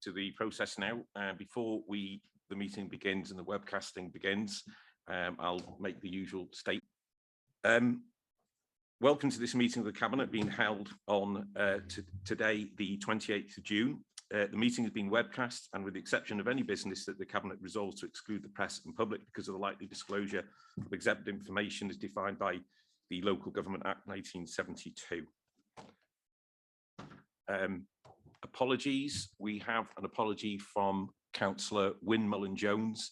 to the process now. Before the meeting begins and the webcasting begins, I'll make the usual statement. Welcome to this meeting of the Cabinet being held on today, the 28th of June. The meeting has been webcast, and with the exception of any business that the Cabinet resolves to exclude the press and public because of the likely disclosure of exempt information as defined by the Local Government Act 1972. Apologies. We have an apology from Councillor Wyn Mullin-Jones.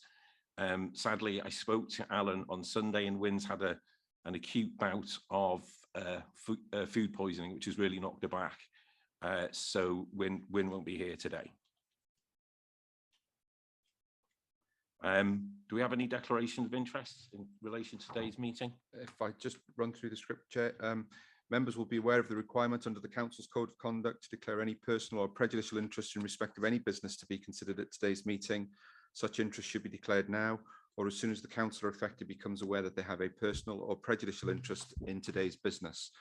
Sadly, I spoke to Alan on Sunday, and Wyn's had an acute bout of food poisoning, which has really knocked her back. So Wyn won't be here today. Do we have any declarations of interest in relation to today's meeting? If I just run through the script, Chair. Members will be aware of the requirement under the Council's Code of Conduct to declare any personal or prejudicial interest in respect of any business to be considered at today's meeting. Such interest should be declared now, or as soon as the councillor affected becomes aware that they have a personal or prejudicial interest in today's business.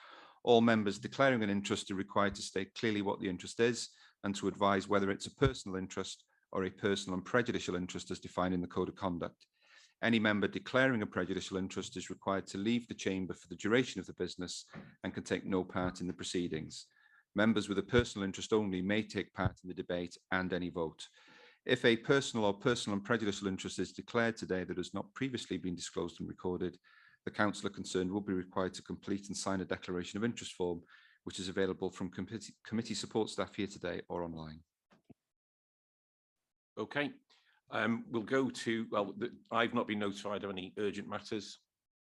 All members declaring an interest are required to state clearly what the interest is and to advise whether it's a personal interest or a personal and prejudicial interest as defined in the Code of Conduct. Any member declaring a prejudicial interest is required to leave the chamber for the duration of the business and can take no part in the proceedings. Members with a personal interest only may take part in the debate and any vote. If a personal or personal and prejudicial interest is declared today that has not previously been disclosed and recorded, the councillor concerned will be required to complete and sign a declaration of interest form, which is available from committee support staff here today or online. Okay. We'll go to, well, I've not been notified of any urgent matters.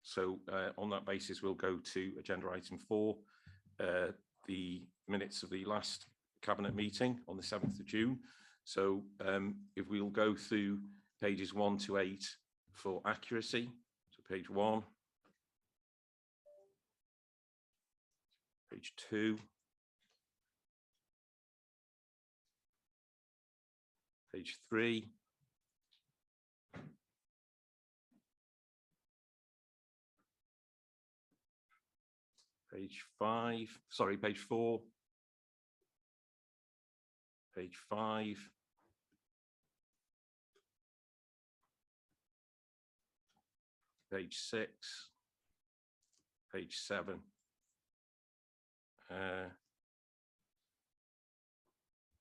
So on that basis, we'll go to agenda item 4, the minutes of the last Cabinet meeting on the 7th of June. So if we'll go through pages 1 to 8 for accuracy. So page 1, page 2, page 3, page 5, sorry, page 4, page 5, page 6, page 7,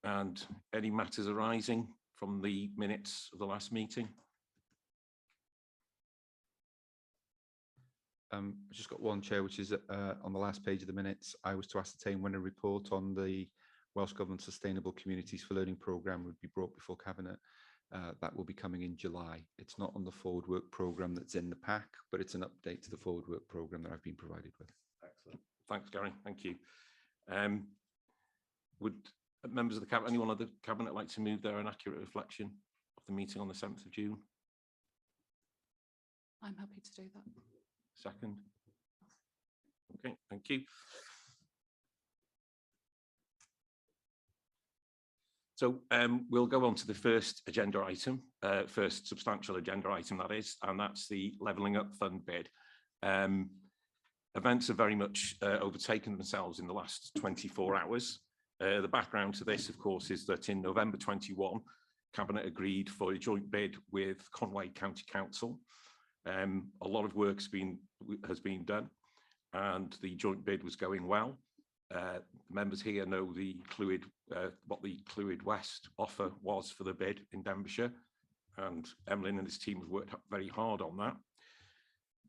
and any matters arising from the minutes of the last meeting. I've just got one, Chair, which is on the last page of the minutes. I was to ascertain when a report on the Welsh Government Sustainable Communities for Learning programme would be brought before Cabinet. That will be coming in July. It's not on the forward work programme that's in the pack, but it's an update to the forward work programme that I've been provided with. Excellent. Thanks, Gary. Thank you. Would members of the Cabinet, anyone of the Cabinet like to move there an accurate reflection of the meeting on the 7th of June? I'm happy to do that. Second. Okay, thank you. So we'll go on to the first agenda item, first substantial agenda item that is, and that's the Levelling Up Fund bid. Events have very much overtaken themselves in the last 24 hours. The background to this, of course, is that in November 21, Cabinet agreed for a joint bid with Conway County Council. A lot of work has been done, and the joint bid was going well. Members here know the CLWYD, what the CLWYD West offer was for the bid in Denbighshire, and Emlyn and his team have worked very hard on that.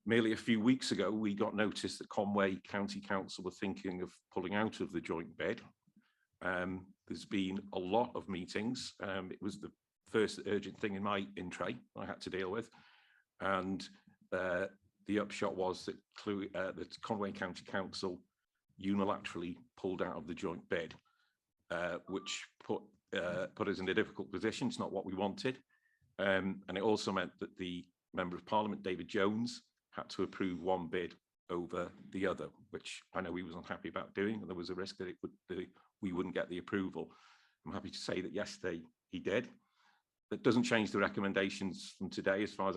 Merely a few weeks ago, we got notice that Conway County Council were thinking of pulling out of the joint bid. There's been a lot of meetings. It was the first urgent thing in my in-tray I had to deal with. And the upshot was that, that Conway County Council unilaterally pulled out of the joint bid, which put us in a difficult position. It's not what we wanted. And it also meant that the Member of Parliament, David Jones, had to approve one bid over the other, which I know he was unhappy about doing, and there was a risk that we wouldn't get the approval. I'm happy to say that yesterday he did. That doesn't change the recommendations from today, as far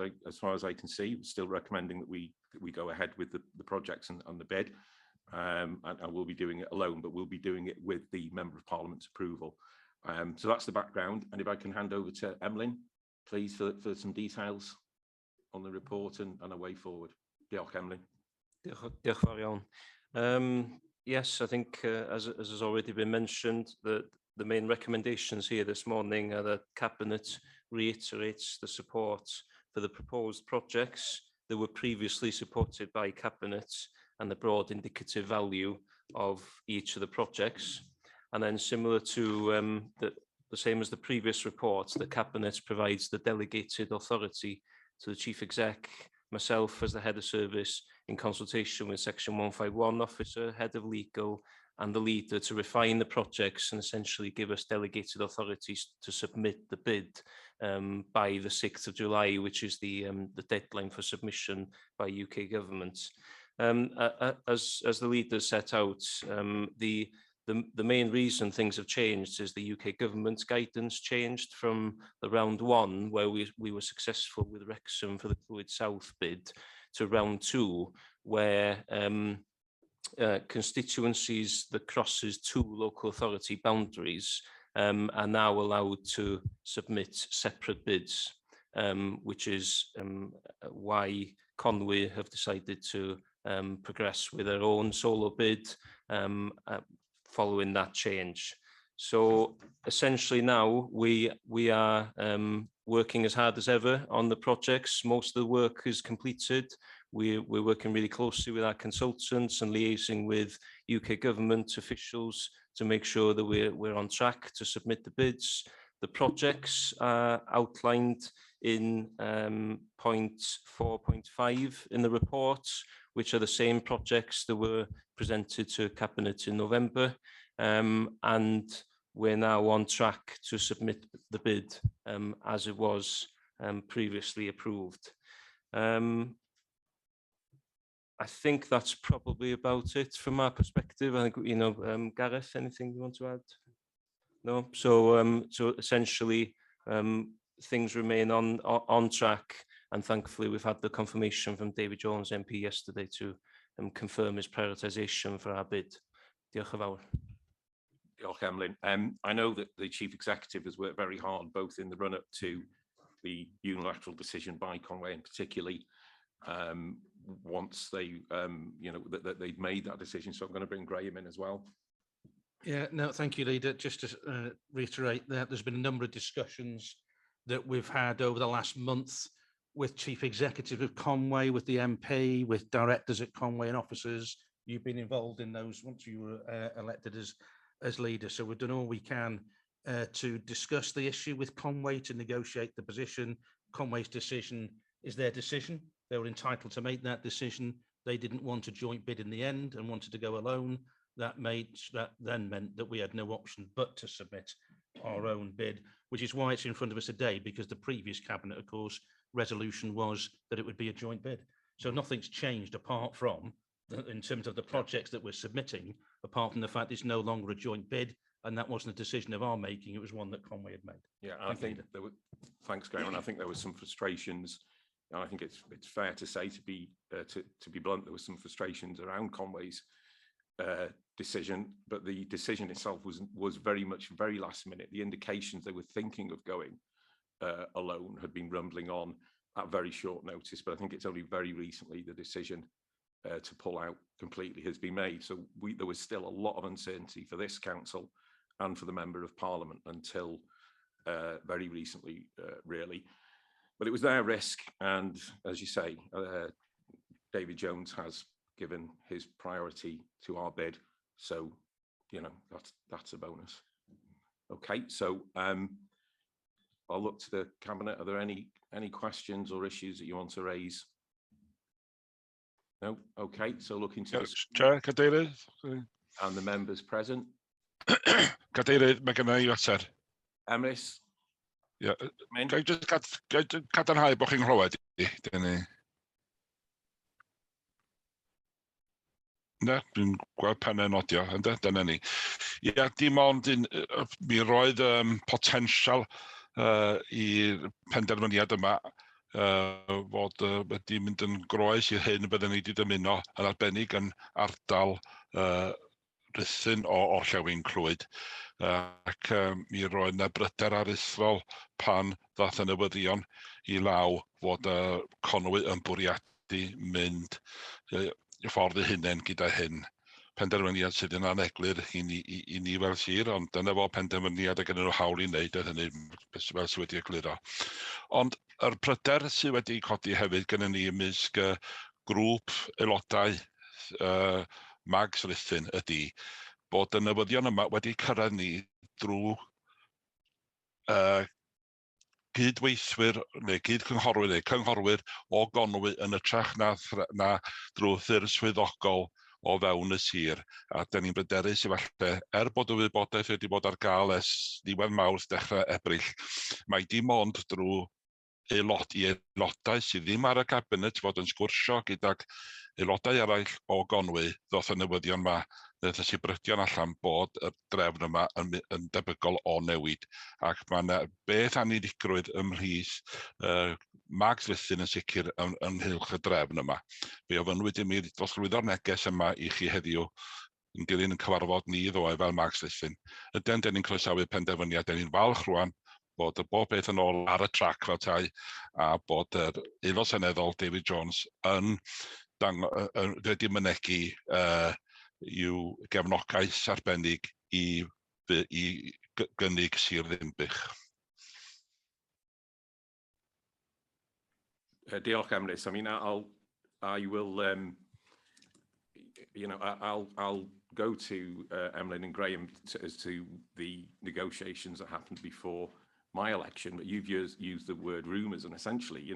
as I can see. We're still recommending that we go ahead with the projects and the bid, and we'll be doing it alone, but we'll be doing it with the Member of Parliament's approval. So that's the background. And if I can hand over to Emlyn, please, for some details on the report and a way forward. Diolch, Emlyn. Diolch fawr iawn. Yes, I think as has already been mentioned, the main recommendations here this morning are that Cabinet reiterates the support for the proposed projects that were previously supported by Cabinet and the broad indicative value of each of the projects. And then similar to the same as the previous reports, the Cabinet provides the delegated authority to the Chief Exec, myself as the Head of Service, in consultation with Section 151 Officer, Head of Legal, and the Leader to refine the projects and essentially give us delegated authorities to submit the bid by the 6th of July, which is the deadline for submission by UK government. As the Leader set out, the main reason things have changed is the UK government's guidance changed from the round one, where we were successful with Wrexham for the Clwyd South bid, to round two, where constituencies that crosses two local authority boundaries are now allowed to submit separate bids, which is why Conwy have decided to progress with their own solo bid following that change. So essentially now we are working as hard as ever on the projects. Most of the work is completed. We're working really closely with our consultants and liaising with UK government officials to make sure that we're on track to submit the bids. The projects are outlined in point 4.5 in the report, which are the same projects that were presented to Cabinet in November. And we're now on track to submit the bid as it was previously approved. I think that's probably about it from our perspective. I think, Gareth, anything you want to add? No. So essentially, things remain on track, and thankfully we've had the confirmation from David Jones MP yesterday to confirm his prioritisation for our bid. Diolch yn fawr. Diolch, Emlyn. I know that the Chief Executive has worked very hard, both in the run-up to the unilateral decision by Conwy, and particularly once they, that they'd made that decision. So I'm going to bring Graham in as well. Yeah, no, thank you, Leader. Just to reiterate that there's been a number of discussions that we've had over the last month with Chief Executive of Conwy, with the MP, with directors at Conwy and officers. You've been involved in those once you were elected as leader. So we've done all we can to discuss the issue with Conwy, to negotiate the position. Conwy's decision is their decision. They were entitled to make that decision. They didn't want a joint bid in the end and wanted to go alone. That then meant that we had no option but to submit our own bid, which is why it's in front of us today, because the previous Cabinet, of course, resolution was that it would be a joint bid. So nothing's changed apart from, in terms of the projects that we're submitting, apart from the fact it's no longer a joint bid, and that wasn't a decision of our making, it was one that Conwy had made. Yeah, I think there were, thanks, Graham, and I think there were some frustrations, and I think it's fair to say, to be blunt, there were some frustrations around Conwy's decision, but the decision itself was very last minute. The indications they were thinking of going alone had been rumbling on at very short notice, but I think it's only very recently the decision to pull out completely has been made. So there was still a lot of uncertainty for this council and for the Member of Parliament until very recently, really. But it was their risk, and as you say, David Jones has given his priority to our bid, so that's a bonus. Okay, so I'll look to the Cabinet. Are there any questions or issues that you want to raise? No. Okay, so looking to Chair, Cadeirydd, and the members present. Cadeirydd, mae gynna i fater. Emrys. Ie, ga i just cadarnhau bod chi'n clywed i? Ne, dwi'n gweld pennau nodio, dyna ni. Ie, dim ond mi roedd potensial i'r penderfyniad yma fod wedi mynd yn groes i'r hyn byddwn ni wedi dymuno yn arbennig yn ardal Rhuthun o Orllewin Clwyd. ac mi roedd yna bryder aruthrol pan ddath y newyddion I law fod y Conwy yn bwriadu mynd I ffordd eu hunain gyda hyn. Penderfyniad sydd yn aneglur I ni fel sir, ond dyna fo penderfyniad a gyda nhw hawl I wneud hynny fel sydd wedi egluro. Ond yr pryder sydd wedi codi hefyd gyda ni ymysg grŵp aelodau Mags Ruthun ydy bod y newyddion yma wedi cyrraedd ni drwy gydweithwyr neu cynghorwyr o Gonwy yn ytrach na drwy ffyrdd swyddogol o fewn y sir. A da ni'n bryderus falle, bod y wybodaeth wedi bod ar gael ers diwedd Mawrth dechrau Ebrill, mae dim ond drwy aelodau sydd ddim ar y cabinet fod yn sgwrsio gydag aelodau eraill o Gonwy ddoth y newyddion yma, ddoth y sibrydion allan bod y drefn yma yn debygol o newid. Ac mae yna beth aniddigrwydd ymhlith Mags Ruthun yn sicr ynghylch y drefn yma. Fe ofynnwyd I mi drosglwyddo'r neges yma I chi heddiw yn dilyn yn cyfarfod ni ddoe fel Mags Ruthun. Ydyn, dyn ni'n croesawu penderfyniad, dyn ni'n falch rwan bod y bob beth yn ôl ar y trac fel tai, a bod yr aelod seneddol David Jones yn wedi mynegu i'w gefnogaeth arbennig I gynnig Sir Ddinbych. Diolch, Emrys. I mean, I will, I'll go to Emlyn and Graham as to the negotiations that happened before my election, but you've used the word rumours, and essentially,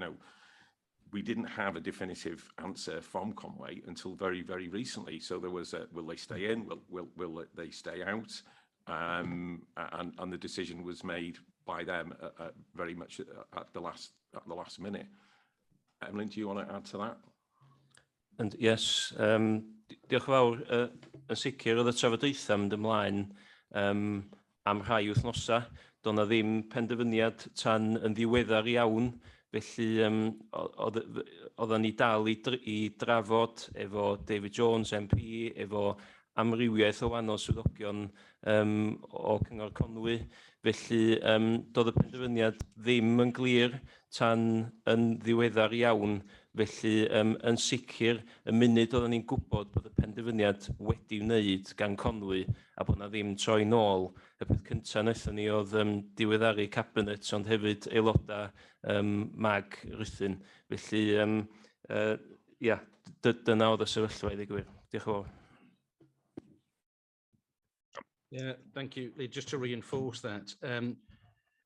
we didn't have a definitive answer from Conway until very, very recently. So there was a, will they stay in? Will they stay out? And the decision was made by them very much at the last minute. Emlyn, do you want to add to that? And yes, diolch fawr. Yn sicr oedd y trafodaethau mynd ymlaen am rhai wythnosa. Doedd na ddim penderfyniad tan yn ddiweddar iawn, felly oedden ni dal I drafod efo David Jones MP, efo amrywiaeth o wahanol swyddogion o Cyngor Conwy, felly doedd y penderfyniad ddim yn glir tan yn ddiweddar iawn, felly yn sicr y munud oedden ni'n gwybod bod y penderfyniad wedi wneud gan Conwy a bod na ddim troi nôl. Y peth cyntaf wnaethon ni oedd diweddaru cabinet, ond hefyd aelodau Mag Ruthun. Felly, dyna oedd y sefyllfa I ddweud. Diolch yn fawr. Yeah, thank you. Lee, just to reinforce that,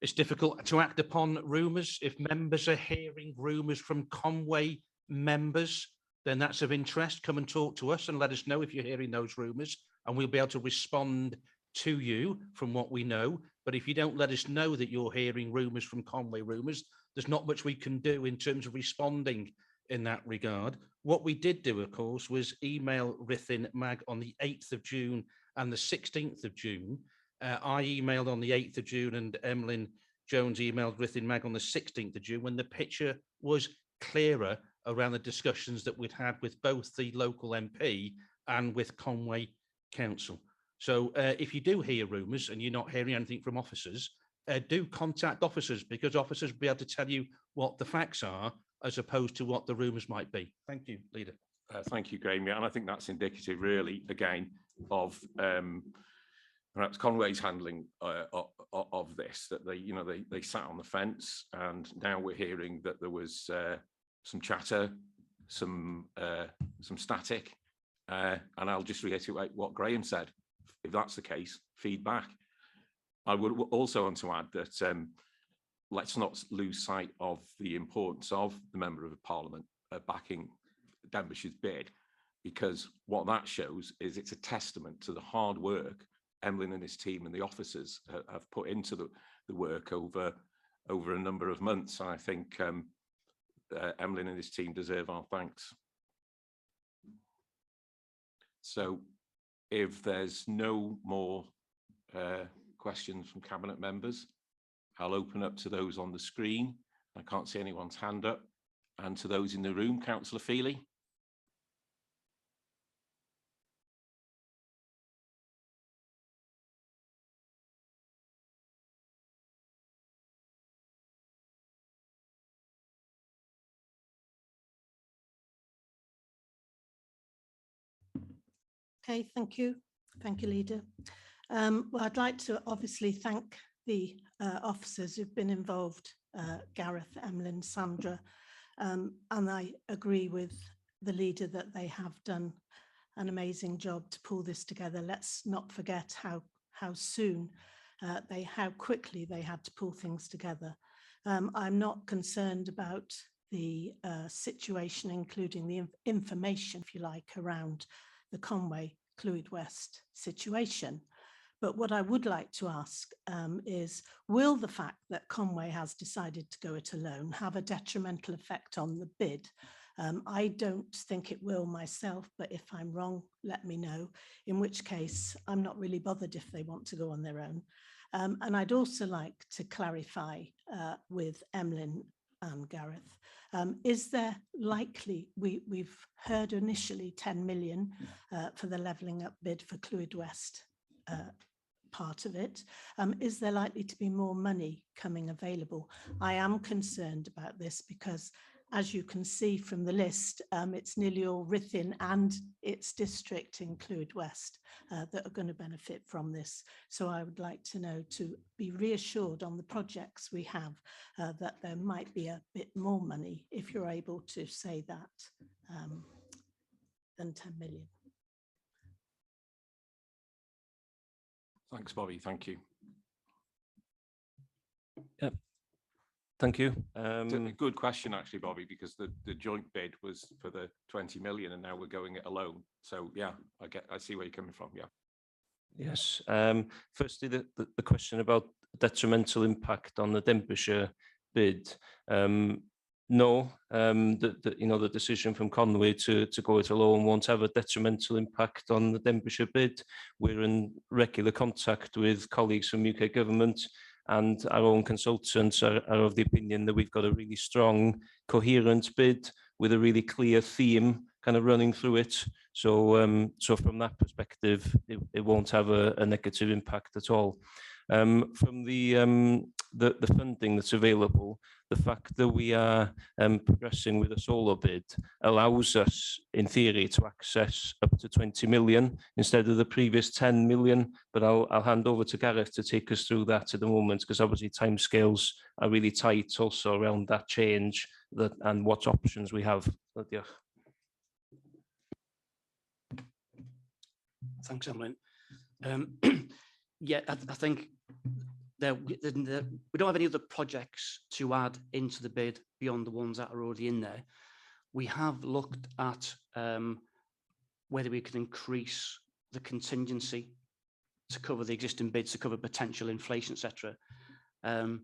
it's difficult to act upon rumours. If members are hearing rumours from Conway members, then that's of interest. Come and talk to us and let us know if you're hearing those rumours, and we'll be able to respond to you from what we know. But if you don't let us know that you're hearing rumours from Conway rumours, there's not much we can do in terms of responding in that regard. What we did do, of course, was email Ruthun Mag on the 8th of June and the 16th of June. I emailed on the 8th of June and Emlyn Jones emailed Ruthun Mag on the 16th of June when the picture was clearer around the discussions that we'd had with both the local MP and with Conway Council. So if you do hear rumours and you're not hearing anything from officers, do contact officers, because officers will be able to tell you what the facts are as opposed to what the rumours might be. Thank you, Leader. Thank you, Graham. Yeah, and I think that's indicative, really, again, of perhaps Conway's handling of this. That they sat on the fence, and now we're hearing that there was some chatter, some static, and I'll just reiterate what Graham said. If that's the case, feedback. I would also want to add that let's not lose sight of the importance of the Member of Parliament backing Ddinbych's bid, because what that shows is it's a testament to the hard work Emlyn and his team and the officers have put into the work over a number of months. And I think Emlyn and his team deserve our thanks. So if there's no more questions from Cabinet members, I'll open up to those on the screen. I can't see anyone's hand up. And to those in the room, Councillor Feely. Okay, thank you. Thank you, Leader. Well, I'd like to obviously thank the officers who've been involved, Gareth, Emlyn, Sandra, and I agree with the Leader that they have done an amazing job to pull this together. Let's not forget how soon, how quickly they had to pull things together. I'm not concerned about the situation, including the information, if you like, around the Conway Clwyd West situation. But what I would like to ask is, will the fact that Conway has decided to go it alone have a detrimental effect on the bid? I don't think it will myself, but if I'm wrong, let me know, in which case I'm not really bothered if they want to go on their own. And I'd also like to clarify with Emlyn and Gareth, is there likely, we've heard initially 10 million for the levelling up bid for Clwyd West part of it. Is there likely to be more money coming available? I am concerned about this because, as you can see from the list, it's nearly all Ruthin and its district in Clwyd West that are going to benefit from this. So I would like to know, to be reassured on the projects we have, that there might be a bit more money, if you're able to say that, than 10 million. Thanks, Bobby. Thank you. Yeah. Thank you. It's a good question, actually, Bobby, because the joint bid was for the 20 million and now we're going it alone. So yeah, I see where you're coming from. Yeah. Yes. Firstly, the question about detrimental impact on the Ddinbych bid. No, the decision from Conway to go it alone won't have a detrimental impact on the Ddinbych bid. We're in regular contact with colleagues from UK government, and our own consultants are of the opinion that we've got a really strong, coherent bid with a really clear theme kind of running through it. So, so from that perspective, it won't have a negative impact at all. From the funding that's available, the fact that we are progressing with a solar bid allows us, in theory, to access up to 20 million instead of the previous 10 million. But I'll hand over to Gareth to take us through that at the moment, because obviously timescales are really tight also around that change and what options we have. Thanks, Emlyn. Yeah, I think we don't have any other projects to add into the bid beyond the ones that are already in there. We have looked at whether we can increase the contingency to cover the existing bids, to cover potential inflation, etc. The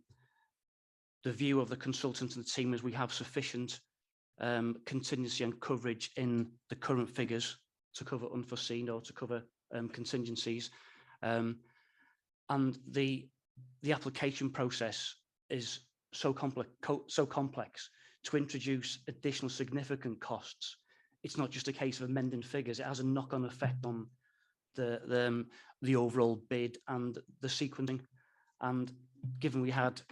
view of the consultant and the team is we have sufficient contingency and coverage in the current figures to cover unforeseen or to cover contingencies. And the application process is so complex to introduce additional significant costs. It's not just a case of amending figures, it has a knock-on effect on the overall bid and the sequencing. And given we had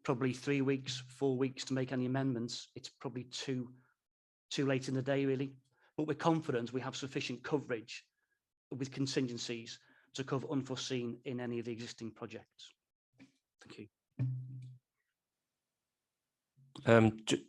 probably 3 weeks, 4 weeks to make any amendments, it's probably too late in the day, really. But we're confident we have sufficient coverage with contingencies to cover unforeseen in any of the existing projects. Thank you.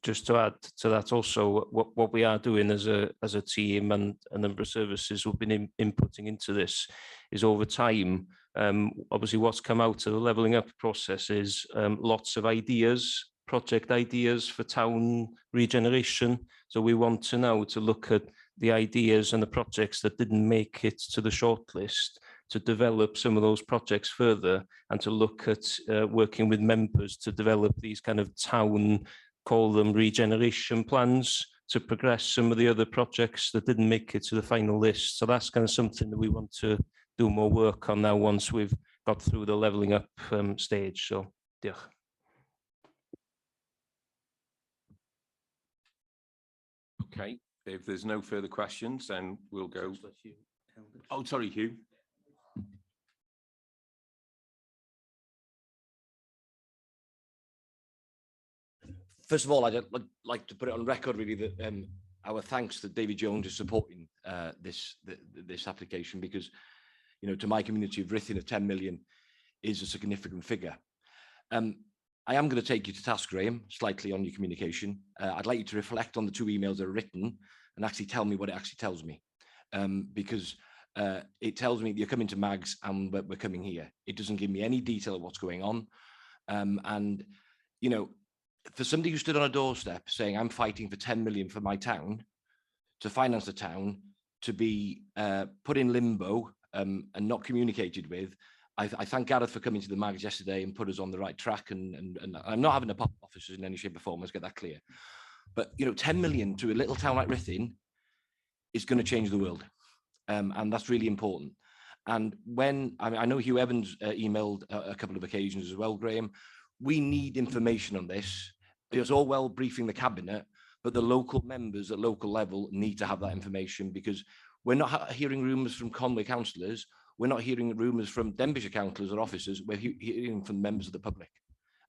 Just to add to that also, what we are doing as a team and a number of services who've been inputting into this is, over time, obviously what's come out of the levelling up process is lots of ideas, project ideas for town regeneration. So we want to now to look at the ideas and the projects that didn't make it to the shortlist, to develop some of those projects further, and to look at working with members to develop these kind of town, call them regeneration plans, to progress some of the other projects that didn't make it to the final list. So that's kind of something that we want to do more work on now once we've got through the levelling up stage. So, yeah. Okay, if there's no further questions, then we'll go. Oh, sorry, Hugh. First of all, I'd like to put it on record, really, that our thanks that David Jones is supporting this application, because, you know, to my community of Ruthin, of 10 million is a significant figure. I am going to take you to task, Graham, slightly on your communication. I'd like you to reflect on the 2 emails that are written and actually tell me what it actually tells me, because it tells me you're coming to Mags and we're coming here. It doesn't give me any detail of what's going on. And, you know, for somebody who stood on a doorstep saying, I'm fighting for 10 million for my town, to finance the town, to be put in limbo and not communicated with, I thank Gareth for coming to the Mags yesterday and put us on the right track. And I'm not having a pop officers in any shape or form, let's get that clear. But, you know, 10 million to a little town like Ruthin is going to change the world. And that's really important. And when, I know Hugh Evans emailed a couple of occasions as well, Graham, we need information on this. It's all well briefing the cabinet, but the local members at local level need to have that information, because we're not hearing rumours from Conway councillors. We're not hearing rumours from Denbighshire councillors or officers. We're hearing from members of the public.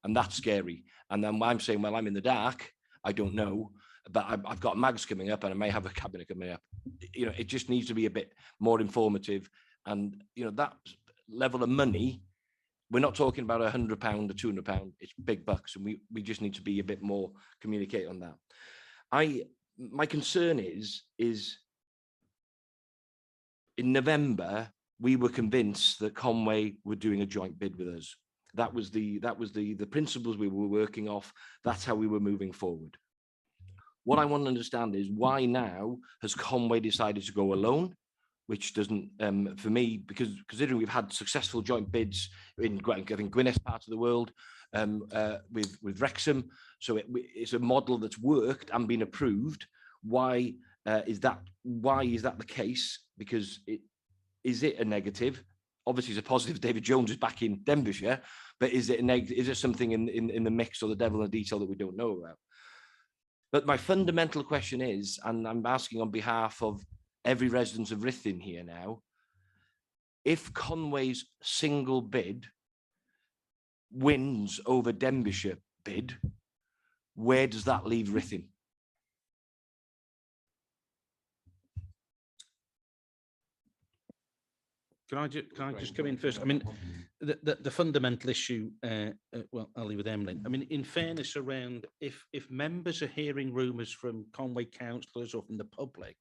And that's scary. And then I'm saying, well, I'm in the dark. I don't know, but I've got Mags coming up and I may have a cabinet coming up. You know, it just needs to be a bit more informative. And, you know, that level of money, we're not talking about £100 or £200. It's big bucks. And we just need to be a bit more communicate on that. My concern is in November, we were convinced that Conway were doing a joint bid with us. That was the principles we were working off. That's how we were moving forward. What I want to understand is why now has Conway decided to go alone, which doesn't, for me, because considering we've had successful joint bids in, I think, Gwyneth's part of the world with Wrexham. So it's a model that's worked and been approved. Why is that the case? Because is it a negative? Obviously, it's a positive. David Jones is back in Denbighshire, but is it a negative? Is there something in the mix or the devil in the detail that we don't know about? But my fundamental question is, and I'm asking on behalf of every resident of Ruthin here now, if Conway's single bid wins over Denbighshire bid, where does that leave Ruthin? Can I just come in first? I mean, the fundamental issue, well, I'll leave with Emlyn. I mean, in fairness around, if members are hearing rumours from Conway councillors or from the public,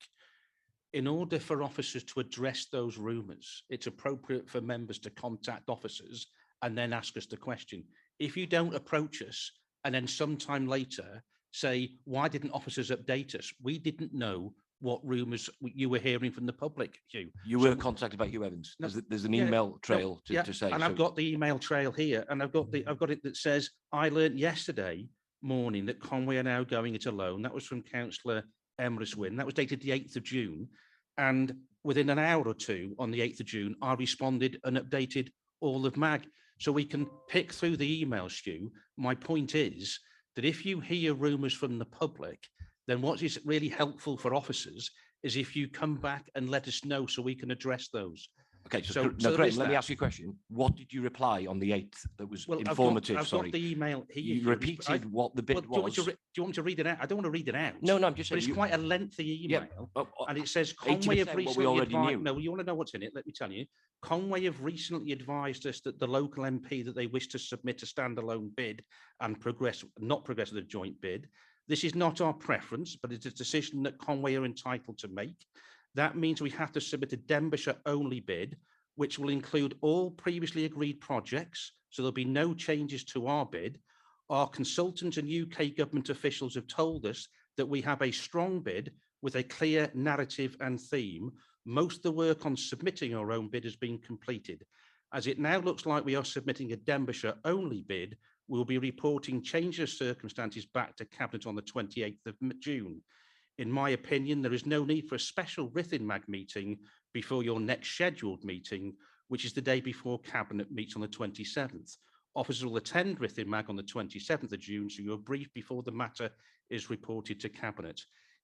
in order for officers to address those rumours, it's appropriate for members to contact officers and then ask us the question. If you don't approach us and then sometime later say, why didn't officers update us? We didn't know what rumours you were hearing from the public, Hugh. You were contacted by Hugh Evans. There's an email trail to say. And I've got the email trail here, and I've got it that says, I learned yesterday morning that Conway are now going it alone. That was from Councillor AMRYWIETH. That was dated the 8th of June. And within an hour or two on the 8th of June, I responded and updated all of MAG. So we can pick through the emails, Hugh. My point is that if you hear rumours from the public, then what is really helpful for officers is if you come back and let us know so we can address those. Okay, so great. Let me ask you a question. What did you reply on the 8th that was informative? I've got the email here. You repeated what the bid was. Do you want me to read it out? I don't want to read it out. No, I'm just saying. But it's quite a lengthy email. And it says, Conway have recently advised... No, you want to know what's in it? Let me tell you. Conway have recently advised us that the local MP that they wish to submit a standalone bid and not progress with a joint bid. This is not our preference, but it's a decision that Conway are entitled to make. That means we have to submit a Denbighshire-only bid, which will include all previously agreed projects, so there'll be no changes to our bid. Our consultants and UK government officials have told us that we have a strong bid with a clear narrative and theme. Most of the work on submitting our own bid has been completed. As it now looks like we are submitting a Denbighshire-only bid, we'll be reporting changes of circumstances back to Cabinet on the 28th of June. In my opinion, there is no need for a special Ruthin MAG meeting before your next scheduled meeting, which is the day before Cabinet meets on the 27th. Officers will attend Ruthin MAG on the 27th of June, so you're briefed before the matter is reported to Cabinet.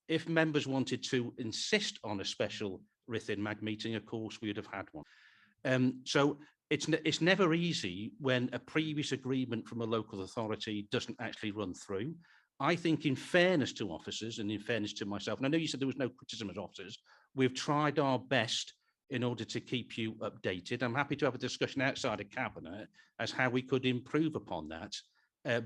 If members wanted to insist on a special Ruthin MAG meeting, of course, we would have had one. So it's never easy when a previous agreement from a local authority doesn't actually run through. I think in fairness to officers and in fairness to myself, and I know you said there was no criticism of officers, we've tried our best in order to keep you updated. I'm happy to have a discussion outside of Cabinet as how we could improve upon that,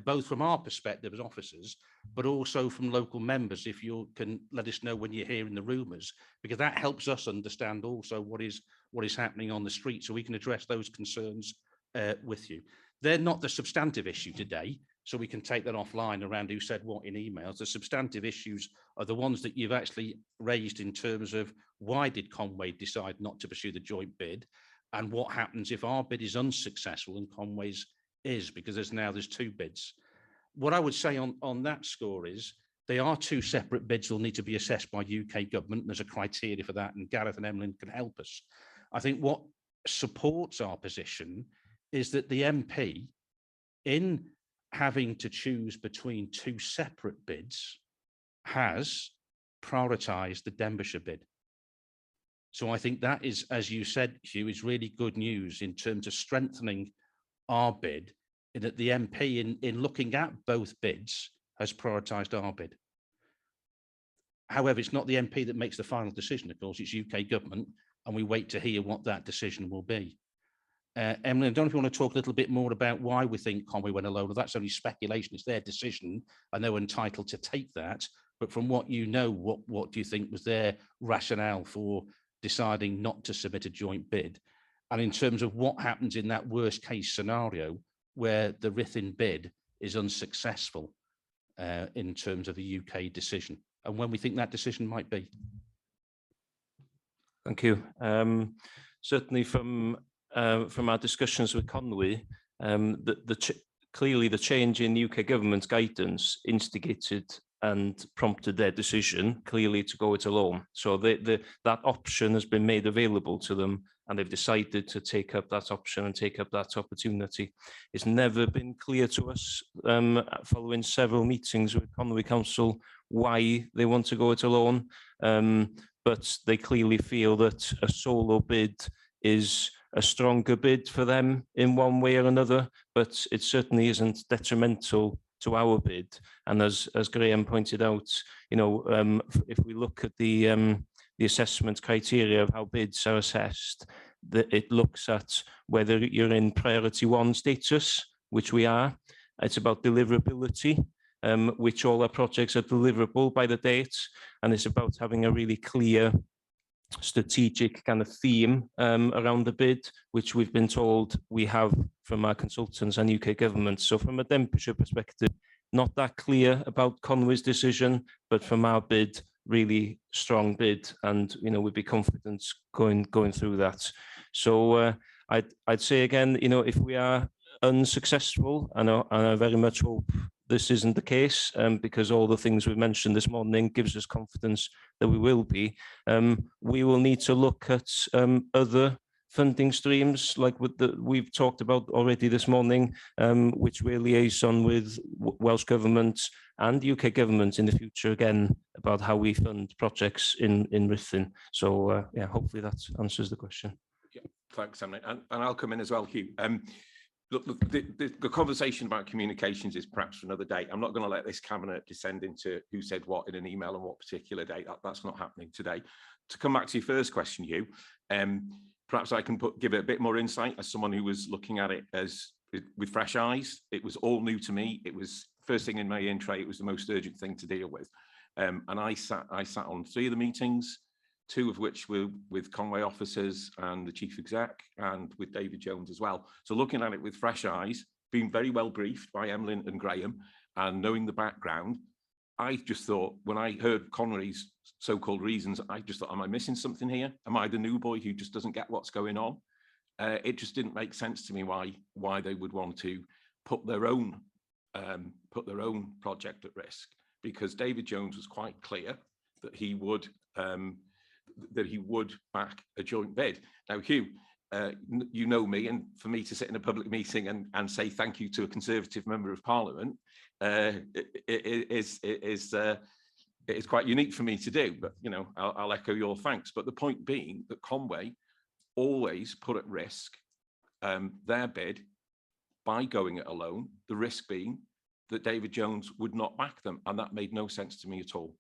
both from our perspective as officers, but also from local members, if you can let us know when you're hearing the rumours, because that helps us understand also what is happening on the street, so we can address those concerns with you. They're not the substantive issue today, so we can take that offline around who said what in emails. The substantive issues are the ones that you've actually raised in terms of why did Conway decide not to pursue the joint bid, and what happens if our bid is unsuccessful and Conway's is, because there's two bids. What I would say on that score is they are two separate bids that will need to be assessed by UK government. There's a criteria for that, and Gareth and Emlyn can help us. I think what supports our position is that the MP, in having to choose between two separate bids, has prioritised the Ddinbych bid. So I think that is, as you said, Hugh, is really good news in terms of strengthening our bid, in that the MP, in looking at both bids, has prioritised our bid. However, it's not the MP that makes the final decision, of course, it's UK government, and we wait to hear what that decision will be. Emily, I don't know if you want to talk a little bit more about why we think Conway went alone. That's only speculation, it's their decision, and they're entitled to take that. But from what you know, what do you think was their rationale for deciding not to submit a joint bid? And in terms of what happens in that worst case scenario where the Ruthin bid is unsuccessful in terms of a UK decision, and when we think that decision might be. Thank you. Certainly from our discussions with Conway, clearly the change in UK government's guidance instigated and prompted their decision clearly to go it alone. So that option has been made available to them, and they've decided to take up that option and take up that opportunity. It's never been clear to us, following several meetings with Conway Council, why they want to go it alone, but they clearly feel that a solo bid is a stronger bid for them in one way or another, but it certainly isn't detrimental to our bid. And as Graham pointed out, you know, if we look at the assessment criteria of how bids are assessed, that it looks at whether you're in priority one status, which we are. It's about deliverability, which all our projects are deliverable by the date, and it's about having a really clear strategic kind of theme around the bid, which we've been told we have from our consultants and UK government. So from a Ddinbych perspective, not that clear about Conway's decision, but from our bid, really strong bid, and you know, we'd be confident going through that. So I'd say again, you know, if we are unsuccessful, and I very much hope this isn't the case, because all the things we've mentioned this morning gives us confidence that we will be. We will need to look at other funding streams, like we've talked about already this morning, which we're liaison with Welsh Government and UK Government in the future, again, about how we fund projects in Ruthin. So yeah, hopefully that answers the question. Yeah, thanks, Emily. And I'll come in as well, Hugh. Look, the conversation about communications is perhaps for another day. I'm not going to let this cabinet descend into who said what in an email on what particular date. That's not happening today. To come back to your first question, Hugh, perhaps I can give it a bit more insight as someone who was looking at it with fresh eyes. It was all new to me. It was first thing in my intro. It was the most urgent thing to deal with, and I sat on 3 of the meetings, 2 of which were with Conway officers and the chief exec, and with David Jones as well. So looking at it with fresh eyes, being very well briefed by Emlyn and Graham, and knowing the background, I just thought, when I heard Conway's so-called reasons, I just thought, am I missing something here? Am I the new boy who just doesn't get what's going on? It just didn't make sense to me why they would want to put their own project at risk, because David Jones was quite clear that he would back a joint bid. Now, Hugh, you know me, and for me to sit in a public meeting and say thank you to a Conservative member of Parliament it is quite unique for me to do. But you know, I'll echo your thanks. But the point being that Conway always put at risk their bid by going it alone. The risk being that David Jones would not back them, and that made no sense to me at all.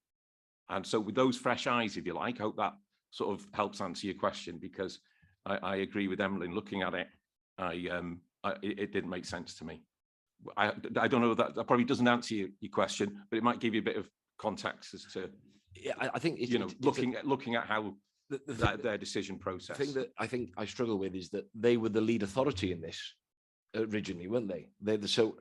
And so with those fresh eyes, if you like, I hope that sort of helps answer your question, because I agree with Emlyn. Looking at it, it didn't make sense to me. I don't know, that probably doesn't answer your question, but it might give you a bit of context as to, yeah, I think you know, looking at how their decision process. The thing that I think I struggle with is that they were the lead authority in this originally, weren't they? So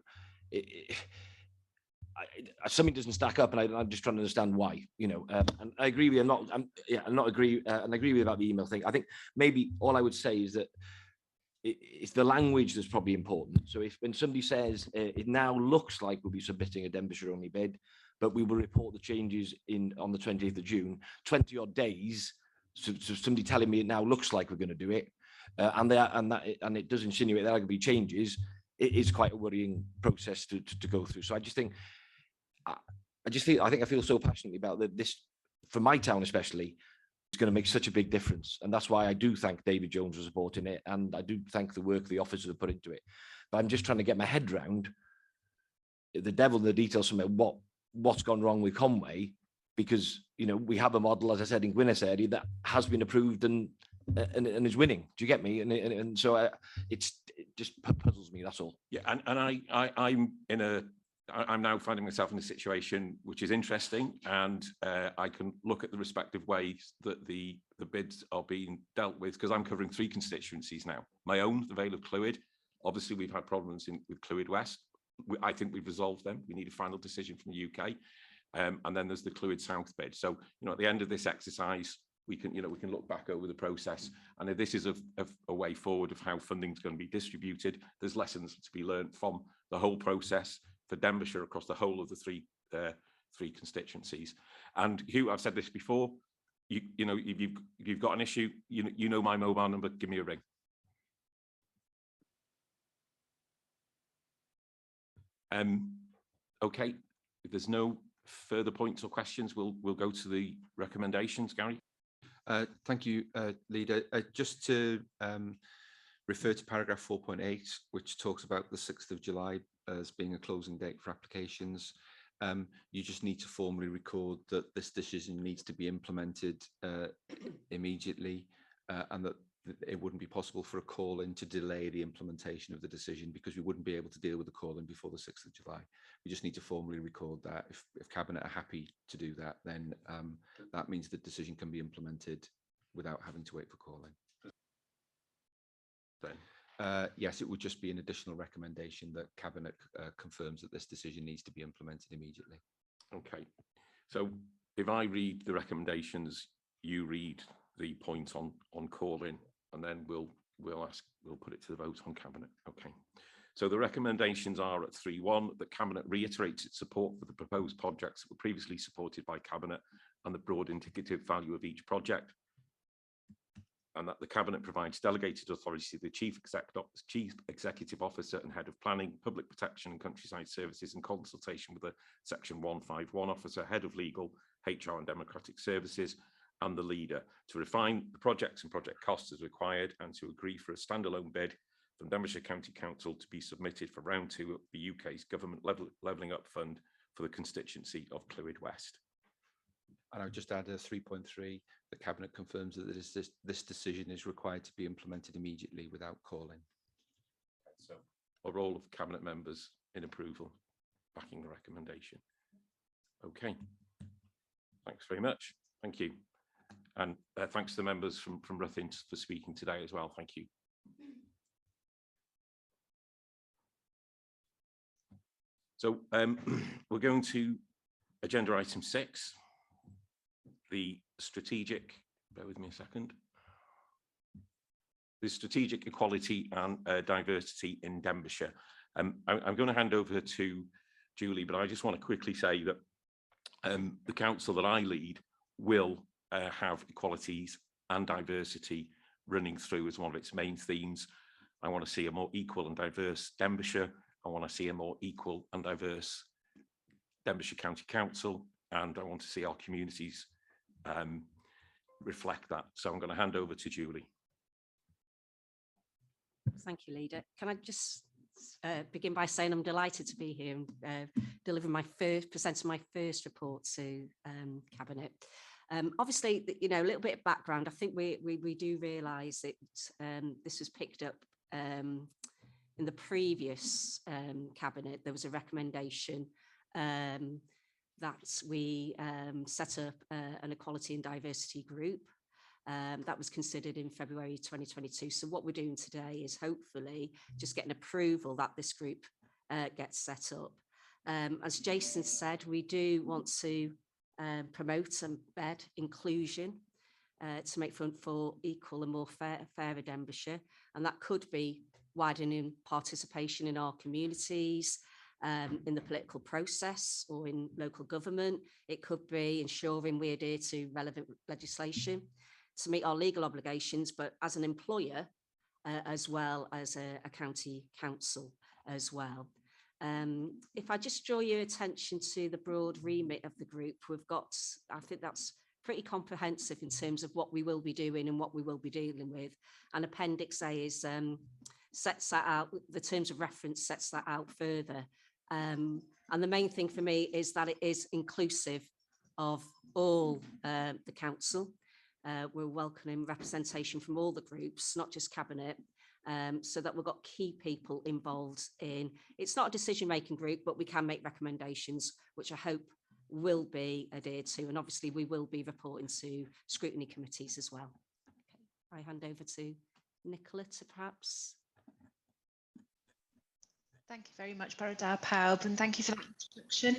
something doesn't stack up, and I'm just trying to understand why, you know. And I agree with you. And I agree with you about the email thing. I think maybe all I would say is that it's the language that's probably important. So if when somebody says it now looks like we'll be submitting a Denbighshire only bid, but we will report the changes on the 20th of June, 20 odd days. So somebody telling me it now looks like we're going to do it, and it does insinuate that there could be changes. It is quite a worrying process to go through. So I feel so passionately about that. This, for my town especially, it's going to make such a big difference, and that's why I do thank David Jones for supporting it, and I do thank the work the officers have put into it. But I'm just trying to get my head round the devil in the details from what's gone wrong with Conway, because, you know, we have a model, as I said, in Gwynedd area that has been approved and is winning. Do you get me? And so it just puzzles me. That's all. Yeah, and I'm now finding myself in a situation which is interesting, and I can look at the respective ways that the bids are being dealt with, because I'm covering 3 constituencies now. My own, the Vale of Clwyd. Obviously, we've had problems with Clwyd West. I think we've resolved them. We need a final decision from the UK. And then there's the Clwyd South bid. So, you know, at the end of this exercise, we can look back over the process. And if this is a way forward of how funding is going to be distributed, there's lessons to be learned from the whole process for Denbighshire across the whole of the three constituencies. And Hugh, I've said this before, you know, if you've got an issue, you know my mobile number, give me a ring. Okay, if there's no further points or questions, we'll go to the recommendations. Gary. Thank you, Leader. Just to refer to paragraph 4.8, which talks about the 6th of July as being a closing date for applications. You just need to formally record that this decision needs to be implemented immediately, and that it wouldn't be possible for a call-in to delay the implementation of the decision, because we wouldn't be able to deal with the call-in before the 6th of July. We just need to formally record that. If Cabinet are happy to do that, then that means the decision can be implemented without having to wait for call-in. Yes, it would just be an additional recommendation that Cabinet confirms that this decision needs to be implemented immediately. Okay, so if I read the recommendations, you read the point on call-in, and then we'll put it to the vote on Cabinet. Okay, so the recommendations are at 3.1 that Cabinet reiterates its support for the proposed projects that were previously supported by Cabinet and the broad indicative value of each project, and that the Cabinet provides delegated authority to the Chief Executive Officer and Head of Planning, Public Protection and Countryside Services in consultation with the Section 151 Officer, Head of Legal, HR and Democratic Services, and the leader to refine the projects and project costs as required, and to agree for a standalone bid from Denbighshire County Council to be submitted for round 2 of the UK's Government Levelling Up Fund for the constituency of Clwyd West. And I would just add a 3.3, the Cabinet confirms that this decision is required to be implemented immediately without calling. So are all of Cabinet members in approval, backing the recommendation? Okay, thanks very much. Thank you. And thanks to the members from Ruthin for speaking today as well. Thank you. So we're going to agenda item 6, the strategic, bear with me a second, the strategic equality and diversity in Denbighshire. I'm going to hand over to Julie, but I just want to quickly say that the council that I lead will have equalities and diversity running through as one of its main themes. I want to see a more equal and diverse Denbighshire. I want to see a more equal and diverse Denbighshire County Council, and I want to see our communities reflect that. So I'm going to hand over to Julie. Thank you, Leader. Can I just begin by saying I'm delighted to be here and presenting my first report to Cabinet. Obviously, you know, a little bit of background. I think we do realise that this was picked up in the previous Cabinet. There was a recommendation that we set up an equality and diversity group. That was considered in February 2022. So what we're doing today is hopefully just getting approval that this group gets set up. As Jason said, we do want to promote and embed inclusion to make for equal and more fairer Denbighshire. And that could be widening participation in our communities, in the political process or in local government. It could be ensuring we adhere to relevant legislation to meet our legal obligations, but as an employer, as well as a county council as well. If I just draw your attention to the broad remit of the group, we've got, I think that's pretty comprehensive in terms of what we will be doing and what we will be dealing with. And Appendix A is sets that out, the terms of reference sets that out further. And the main thing for me is that it is inclusive of all the council. We're welcoming representation from all the groups, not just Cabinet, so that we've got key people involved in. It's not a decision-making group, but we can make recommendations, which I hope will be adhered to. And obviously we will be reporting to scrutiny committees as well. Okay, I hand over to Nicola to perhaps. Thank you very much, Baradaw Pawb, and thank you for that introduction.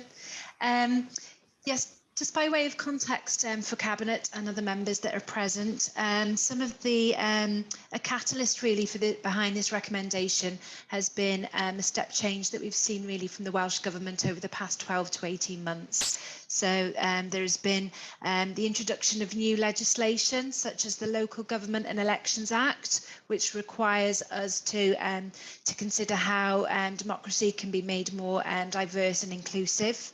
Yes, just by way of context for Cabinet and other members that are present, some of the a catalyst really for behind this recommendation has been a step change that we've seen really from the Welsh Government over the past 12 to 18 months. So there's been the introduction of new legislation such as the Local Government and Elections Act, which requires us to consider how democracy can be made more diverse and inclusive.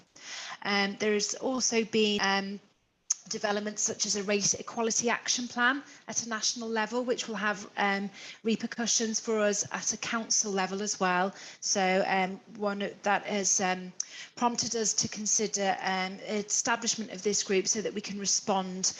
There's also been developments such as a race equality action plan at a national level, which will have repercussions for us at a council level as well. So one that has prompted us to consider establishment of this group so that we can respond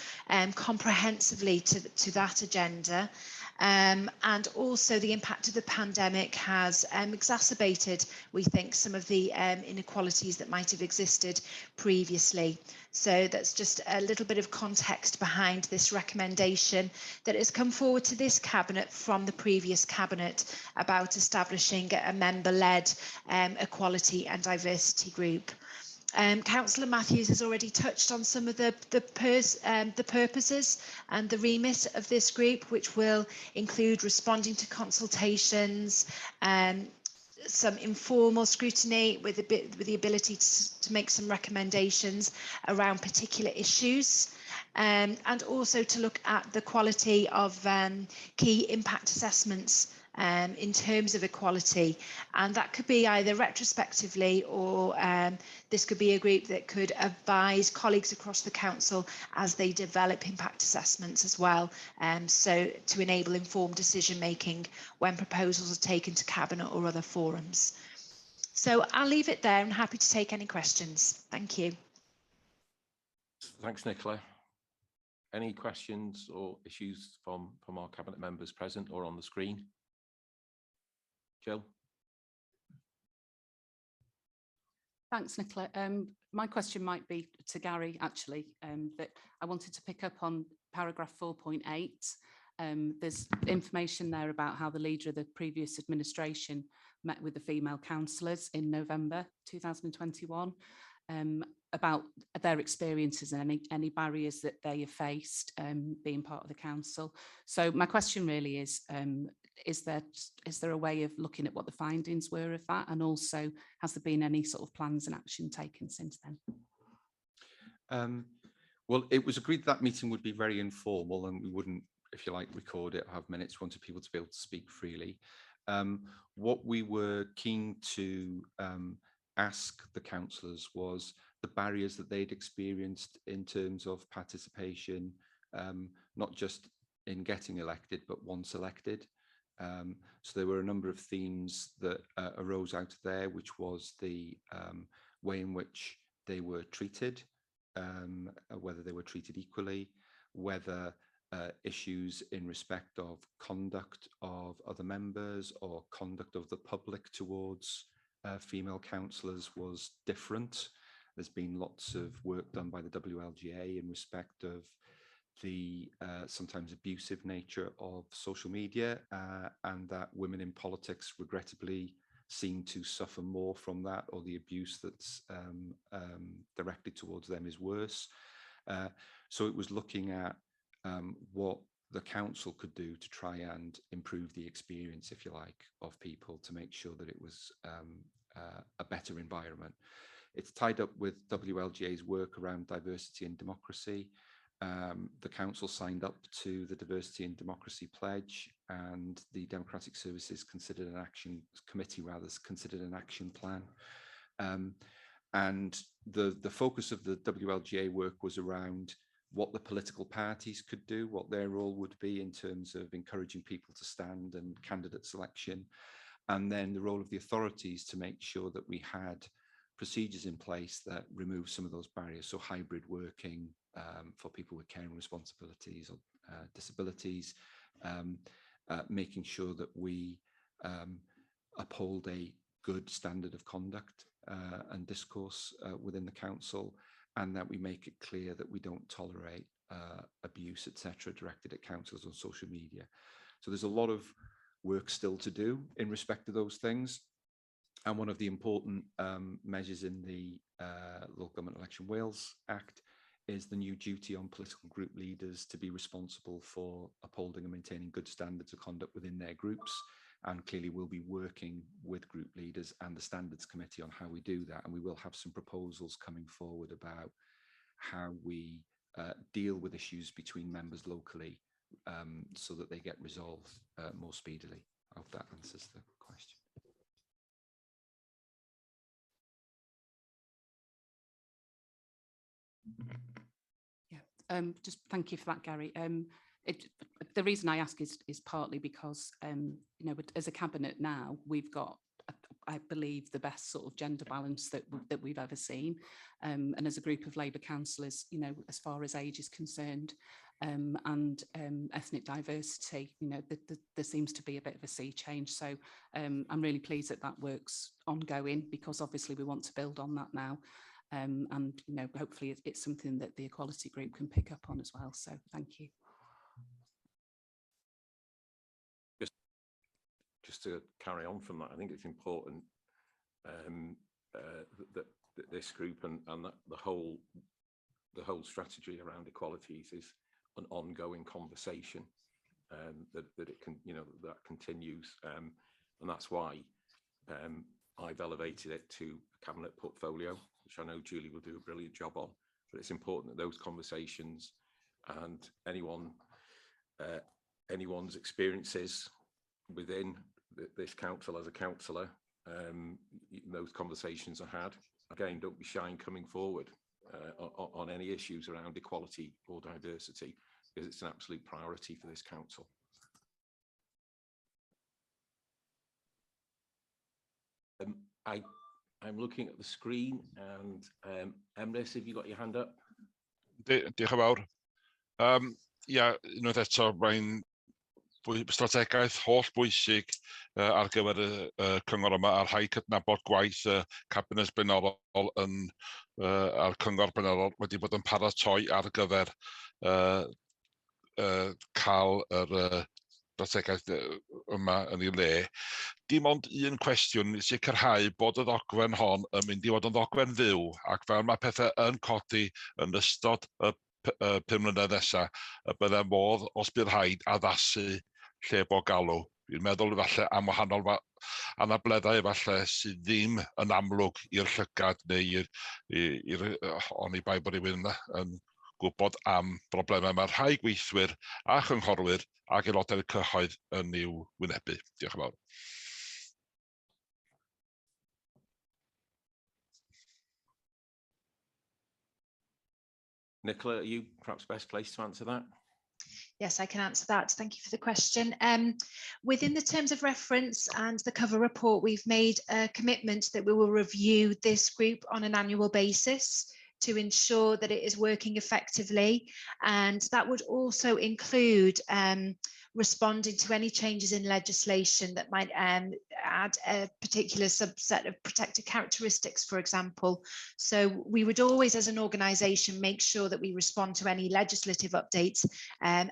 comprehensively to that agenda. And also the impact of the pandemic has exacerbated, we think, some of the inequalities that might have existed previously. So that's just a little bit of context behind this recommendation that has come forward to this Cabinet from the previous Cabinet about establishing a member-led equality and diversity group. Councillor Matthews has already touched on some of the purposes and the remit of this group, which will include responding to consultations, some informal scrutiny with the ability to make some recommendations around particular issues, and also to look at the quality of key impact assessments in terms of equality, and that could be either retrospectively or this could be a group that could advise colleagues across the council as they develop impact assessments as well, so to enable informed decision making when proposals are taken to Cabinet or other forums. So I'll leave it there. I'm happy to take any questions. Thank you. Thanks, Nicola. Any questions or issues from our Cabinet members present or on the screen? Jill? Thanks, Nicola. My question might be to Gary, actually, that I wanted to pick up on paragraph 4.8. There's information there about how the leader of the previous administration met with the female councillors in November 2021, about their experiences and any barriers that they have faced being part of the council. So my question really is there a way of looking at what the findings were of that, and also has there been any sort of plans and action taken since then? Well, it was agreed that meeting would be very informal and we wouldn't, if you like, record it, have minutes. We wanted people to be able to speak freely. What we were keen to ask the councillors was the barriers that they'd experienced in terms of participation, not just in getting elected, but once elected. So there were a number of themes that arose out of there, which was the way in which they were treated, whether they were treated equally, whether issues in respect of conduct of other members or conduct of the public towards female councillors was different. There's been lots of work done by the WLGA in respect of the sometimes abusive nature of social media, and that women in politics regrettably seem to suffer more from that, or the abuse that's directed towards them is worse. So it was looking at what the council could do to try and improve the experience, if you like, of people, to make sure that it was a better environment. It's tied up with WLGA's work around diversity and democracy. The council signed up to the Diversity and Democracy Pledge, and the Democratic Services considered an action committee, rather, considered an action plan. And the focus of the WLGA work was around what the political parties could do, what their role would be in terms of encouraging people to stand and candidate selection, and then the role of the authorities to make sure that we had procedures in place that remove some of those barriers. So hybrid working for people with caring responsibilities or disabilities, making sure that we uphold a good standard of conduct and discourse within the council, and that we make it clear that we don't tolerate abuse, etc., directed at councillors on social media. So there's a lot of work still to do in respect to those things. And one of the important measures in the Local Government Election Wales Act is the new duty on political group leaders to be responsible for upholding and maintaining good standards of conduct within their groups. And clearly we'll be working with group leaders and the Standards Committee on how we do that. And we will have some proposals coming forward about how we deal with issues between members locally so that they get resolved more speedily. I hope that answers the question. Yeah, just thank you for that, Gary. The reason I ask is partly because, you know, as a cabinet now, we've got, I believe, the best sort of gender balance that we've ever seen. And as a group of Labour councillors, you know, as far as age is concerned, and ethnic diversity, you know, there seems to be a bit of a sea change. So I'm really pleased that that work's ongoing, because obviously we want to build on that now. And, you know, hopefully it's something that the Equality Group can pick up on as well. So thank you. Just to carry on from that, I think it's important that this group and that the whole strategy around equalities is an ongoing conversation, that it can, you know, that continues, and that's why I've elevated it to a cabinet portfolio, which I know Julie will do a brilliant job on. But it's important that those conversations and anyone's experiences within this council as a councillor, those conversations are had. Again, don't be shy in coming forward on any issues around equality or diversity, because it's an absolute priority for this council. I'm looking at the screen, and Emrys, have you got your hand up? Diolch yn fawr. Ia, unwaith eto, mae'n strategaeth holl bwysig ar gyfer y cyngor yma, a rhai cydnabod gwaith cabinet blaenorol a'r cyngor blaenorol wedi bod yn paratoi ar gyfer cael yr strategaeth yma yn ei le. Dim ond un cwestiwn, sicrhau bod y ddogfen hon yn mynd i fod yn ddogfen fyw, ac fel mae pethau yn codi yn ystod y 5 mlynedd nesaf, y bydde modd os bydd rhaid addasu lle bo galw. Fi'n meddwl falle am wahanol anableddau falle sydd ddim yn amlwg i'r llygad neu i'r oni bai bod rhywun yn gwybod am broblemau mae rhai gweithwyr a chynghorwyr ac aelodau'r cyhoedd yn i'w wynebu. Diolch yn fawr. Nicola, are you perhaps best placed to answer that? Yes, I can answer that. Thank you for the question. Within the terms of reference and the cover report, we've made a commitment that we will review this group on an annual basis to ensure that it is working effectively. And that would also include responding to any changes in legislation that might add a particular subset of protected characteristics, for example. So we would always, as an organisation, make sure that we respond to any legislative updates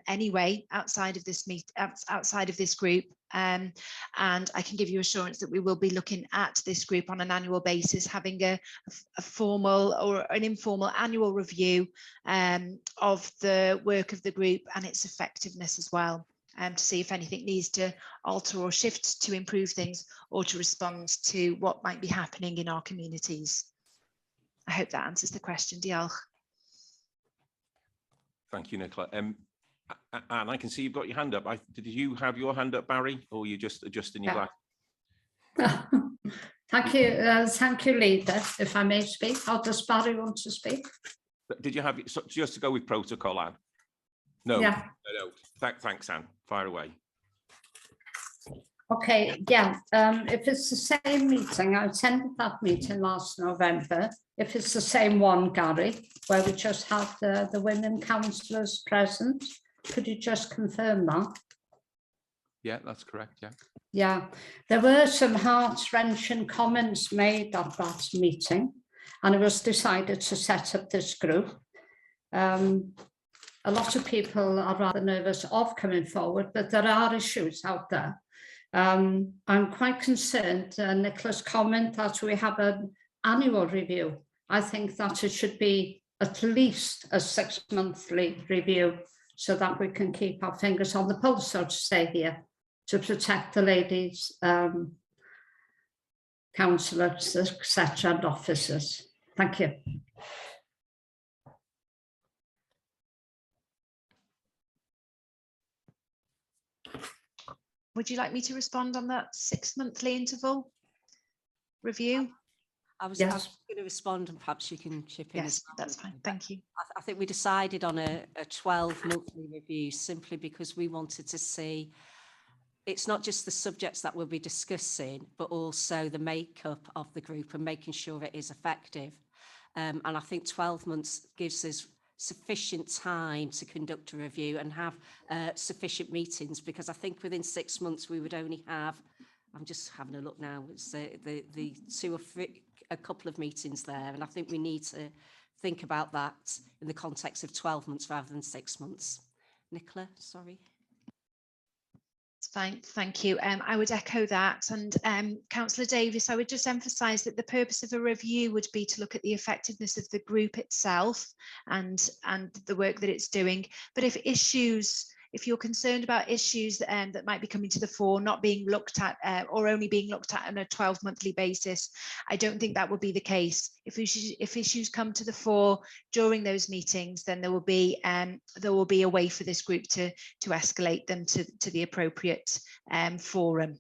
anyway outside of this group. And I can give you assurance that we will be looking at this group on an annual basis, having a formal or an informal annual review of the work of the group and its effectiveness as well, to see if anything needs to alter or shift to improve things or to respond to what might be happening in our communities. I hope that answers the question. Diolch. Thank you, Nicola. And I can see you've got your hand up. Did you have your hand up, Barry, or you just adjusting your glass? Thank you, Leader. If I may speak, how does Barry want to speak? Did you have it just to go with protocol, Anne? No. Yeah. No. Thanks, Anne. Fire away. Okay, yeah, if it's the same meeting, I attended that meeting last November. If it's the same one, Gary, where we just had the women councillors present, could you just confirm that? Yeah, that's correct, yeah. Yeah, there were some heart-wrenching comments made at that meeting, and it was decided to set up this group. A lot of people are rather nervous of coming forward, but there are issues out there. I'm quite concerned, Nicola's comment that we have an annual review. I think that it should be at least a 6-monthly review so that we can keep our fingers on the pulse, so to say, here, to protect the ladies, councillors, etc., and officers. Thank you. Would you like me to respond on that 6-monthly interval review? I was going to respond, and perhaps you can chip in. Yes, that's fine. Thank you. I think we decided on a 12-monthly review simply because we wanted to see it's not just the subjects that we'll be discussing, but also the makeup of the group and making sure it is effective. And I think 12 months gives us sufficient time to conduct a review and have sufficient meetings, because I think within 6 months we would only have, I'm just having a look now, it's the 2 or 3, a couple of meetings there, and I think we need to think about that in the context of 12 months rather than 6 months. Nicola, sorry. It's fine, thank you. I would echo that, and Councillor Davies, I would just emphasise that the purpose of a review would be to look at the effectiveness of the group itself and the work that it's doing. But if you're concerned about issues that might be coming to the fore, not being looked at or only being looked at on a 12-monthly basis, I don't think that will be the case. If issues come to the fore during those meetings, then there will be a way for this group to escalate them to the appropriate forum.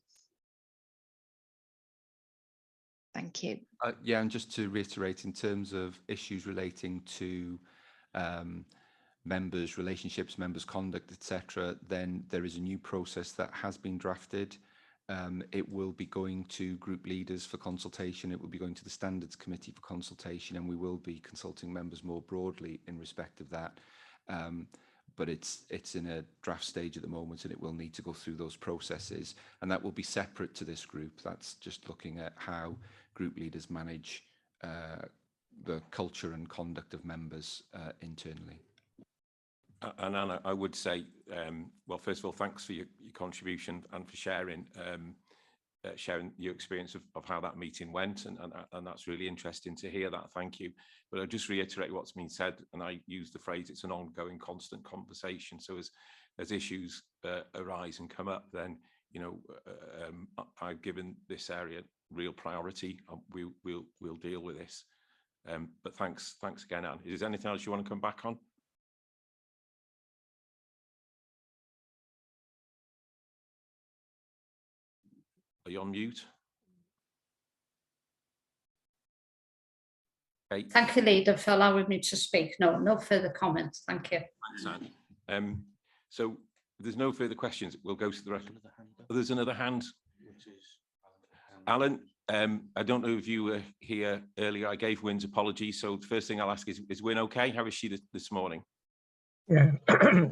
Thank you. Yeah, and just to reiterate, in terms of issues relating to members' relationships, members' conduct, etc., then there is a new process that has been drafted. It will be going to group leaders for consultation. It will be going to the Standards Committee for consultation, and we will be consulting members more broadly in respect of that. But it's in a draft stage at the moment, and it will need to go through those processes, and that will be separate to this group. That's just looking at how group leaders manage the culture and conduct of members internally. And Anna, I would say, well, first of all, thanks for your contribution and for sharing your experience of how that meeting went, and that's really interesting to hear that. Thank you. But I'll just reiterate what's been said, and I use the phrase, it's an ongoing, constant conversation. So as issues arise and come up, then, you know, I've given this area real priority. We'll deal with this. But thanks again, Anne. Is there anything else you want to come back on? Are you on mute? Okay. Thank you, Leader, for allowing me to speak. No further comments. Thank you. Thanks, Anne. So if there's no further questions, we'll go to the record. There's another hand. Alan, I don't know if you were here earlier. I gave Wynn's apologies. So the first thing I'll ask is Wynn okay? How is she this morning? Yeah,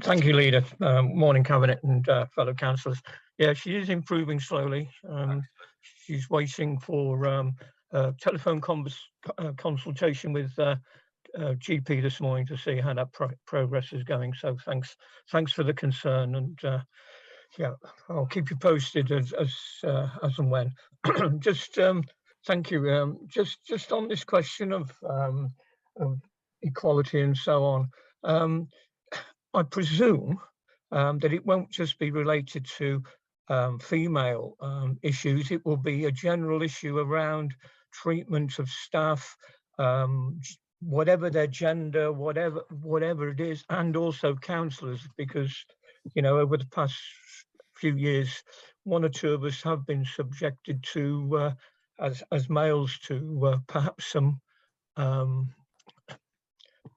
thank you, Leader. Morning, Cabinet and fellow councillors. Yeah, she is improving slowly. She's waiting for telephone consultation with GP this morning to see how that progress is going. So thanks for the concern, and yeah, I'll keep you posted as and when. Just thank you. Just on this question of equality and so on. I presume that it won't just be related to female issues. It will be a general issue around treatment of staff, whatever their gender, whatever it is, and also councillors, because, you know, over the past few years, one or two of us have been subjected to, as males, to perhaps some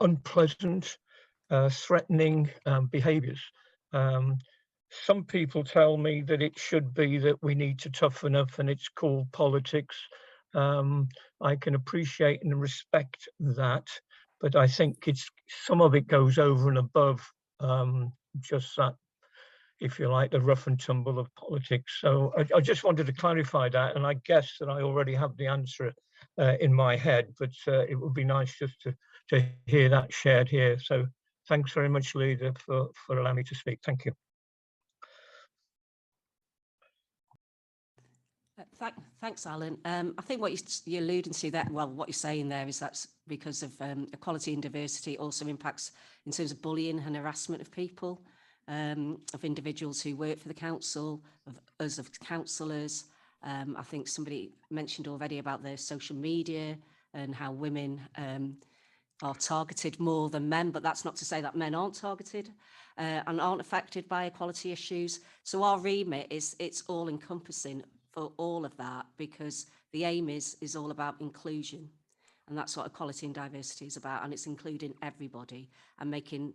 unpleasant, threatening behaviours. Some people tell me that it should be that we need to toughen up and it's called politics. I can appreciate and respect that, but I think some of it goes over and above just that, if you like, the rough and tumble of politics. So I just wanted to clarify that, and I guess that I already have the answer in my head, but it would be nice just to hear that shared here. So thanks very much, Leader, for allowing me to speak. Thank you. Thanks, Alan. I think what you're alluding to that, well, what you're saying there is that's because of equality and diversity also impacts in terms of bullying and harassment of people, of individuals who work for the council, of us as councillors. I think somebody mentioned already about the social media and how women are targeted more than men, but that's not to say that men aren't targeted and aren't affected by equality issues. So our remit it's all encompassing for all of that, because the aim is all about inclusion, and that's what equality and diversity is about, and it's including everybody and making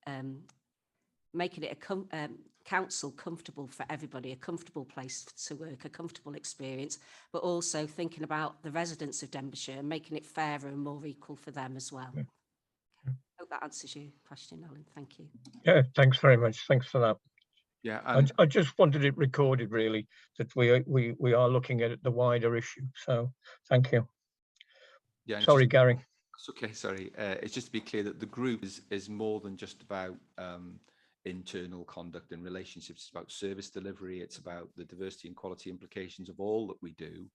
it a council comfortable for everybody, a comfortable place to work, a comfortable experience, but also thinking about the residents of Denbighshire and making it fairer and more equal for them as well. Yeah. Hope that answers your question, Alan. Thank you. Yeah, thanks very much. Thanks for that. Yeah, I just wanted it recorded, really, that we are looking at the wider issue. So thank you. Yeah. Sorry, Gary. It's okay. Sorry. It's just to be clear that the group is more than just about internal conduct and relationships. It's about service delivery. It's about the diversity and quality implications of all that we do.